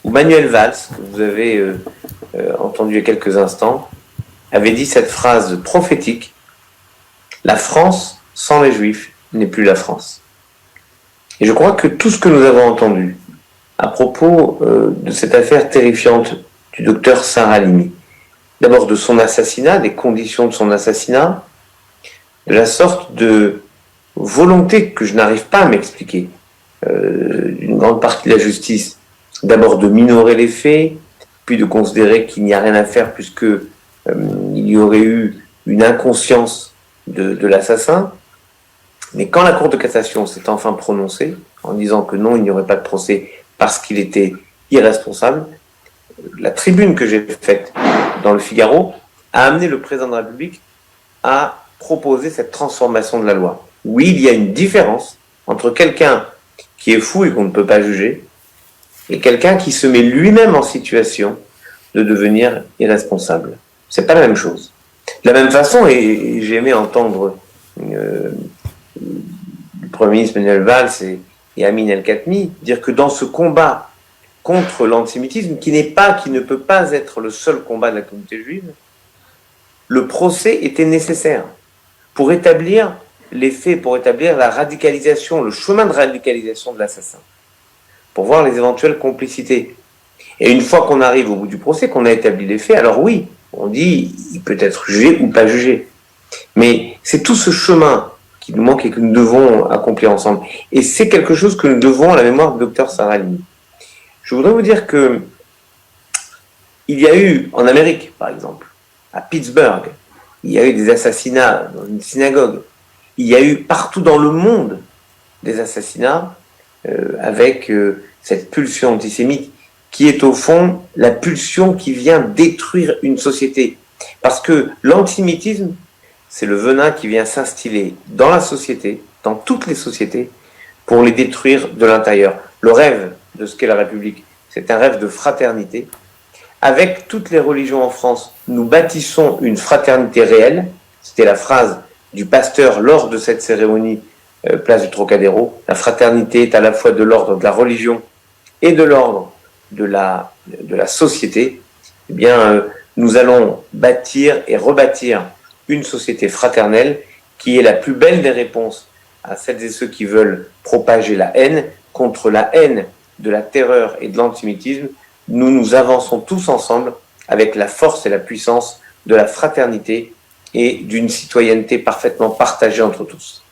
où Manuel Valls, que vous avez entendu il y a quelques instants, avait dit cette phrase prophétique: « La France sans les Juifs n'est plus la France ». Et je crois que tout ce que nous avons entendu à propos de cette affaire terrifiante du docteur Sarah Halimi, d'abord de son assassinat, des conditions de son assassinat, de la sorte de volonté que je n'arrive pas à m'expliquer d'une grande partie de la justice, d'abord de minorer les faits, puis de considérer qu'il n'y a rien à faire puisque il y aurait eu une inconscience de l'assassin. Mais quand la Cour de cassation s'est enfin prononcée en disant que non, il n'y aurait pas de procès parce qu'il était irresponsable, la tribune que j'ai faite dans le Figaro a amené le président de la République à proposer cette transformation de la loi. Oui, il y a une différence entre quelqu'un qui est fou et qu'on ne peut pas juger et quelqu'un qui se met lui-même en situation de devenir irresponsable. C'est pas la même chose. De la même façon, et j'ai aimé entendre le Premier ministre Manuel Valls et Amin El-Khatmi dire que dans ce combat contre l'antisémitisme, qui ne peut pas être le seul combat de la communauté juive, le procès était nécessaire pour établir les faits, pour établir la radicalisation, le chemin de radicalisation de l'assassin, pour voir les éventuelles complicités. Et une fois qu'on arrive au bout du procès, qu'on a établi les faits, alors oui, on dit il peut être jugé ou pas jugé. Mais c'est tout ce chemin qui nous manque et que nous devons accomplir ensemble. Et c'est quelque chose que nous devons à la mémoire du docteur Sarah Halimi. Je voudrais vous dire que il y a eu en Amérique, par exemple, à Pittsburgh, il y a eu des assassinats dans une synagogue. Il y a eu partout dans le monde des assassinats avec cette pulsion antisémite qui est au fond la pulsion qui vient détruire une société. Parce que l'antisémitisme, c'est le venin qui vient s'instiller dans la société, dans toutes les sociétés, pour les détruire de l'intérieur. Le rêve de ce qu'est la République, c'est un rêve de fraternité. Avec toutes les religions en France, nous bâtissons une fraternité réelle. C'était la phrase du pasteur lors de cette cérémonie place du Trocadéro. La fraternité est à la fois de l'ordre de la religion et de l'ordre de la société. Eh bien, nous allons bâtir et rebâtir une société fraternelle qui est la plus belle des réponses à celles et ceux qui veulent propager la haine. Contre la haine, de la terreur et de l'antisémitisme, nous avançons tous ensemble avec la force et la puissance de la fraternité et d'une citoyenneté parfaitement partagée entre tous.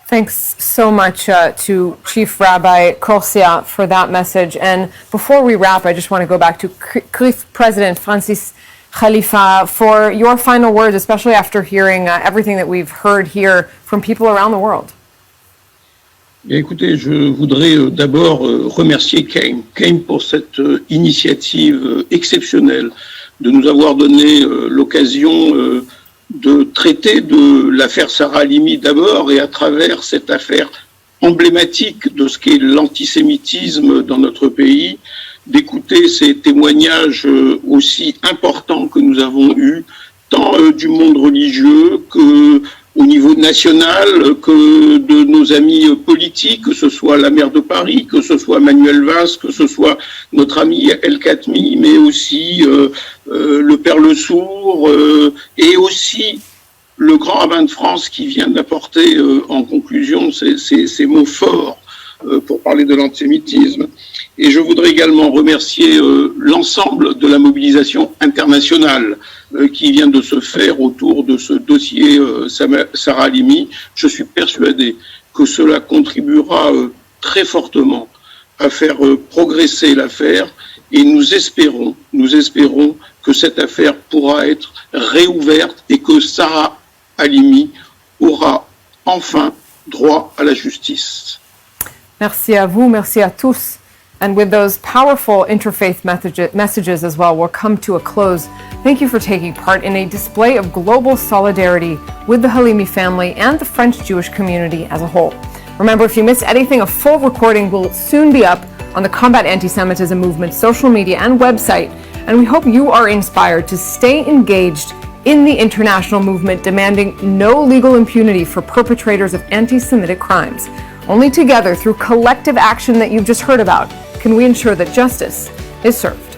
Thanks so much to Chief Rabbi Corsia for that message. And before we wrap, I just want to go back to CRIF President Francis Khalifa for your final words, especially after hearing everything that we've heard here from people around the world. Écoutez, je voudrais d'abord remercier CAM pour cette initiative exceptionnelle, de nous avoir donné l'occasion de traiter de l'affaire Sarah Halimi d'abord et à travers cette affaire emblématique de ce qu'est l'antisémitisme dans notre pays, d'écouter ces témoignages aussi importants que nous avons eus, tant du monde religieux que au niveau national, que de nos amis politiques, que ce soit la maire de Paris, que ce soit Manuel Valls, que ce soit notre ami El-Khatmi, mais aussi le Père Le Sourd, et aussi le grand rabbin de France qui vient d'apporter en conclusion ces mots forts pour parler de l'antisémitisme. Et je voudrais également remercier l'ensemble de la mobilisation internationale qui vient de se faire autour de ce dossier Sarah Halimi. Je suis persuadé que cela contribuera très fortement à faire progresser l'affaire et nous espérons que cette affaire pourra être réouverte et que Sarah Halimi aura enfin droit à la justice. Merci à vous, merci à tous And with those powerful interfaith messages as well, we'll come to a close. Thank you for taking part in a display of global solidarity with the Halimi family and the French Jewish community as a whole. Remember, if you missed anything, a full recording will soon be up on the Combat Anti-Semitism Movement social media and website. And we hope you are inspired to stay engaged in the international movement demanding no legal impunity for perpetrators of anti-Semitic crimes. Only together, through collective action that you've just heard about, can we ensure that justice is served.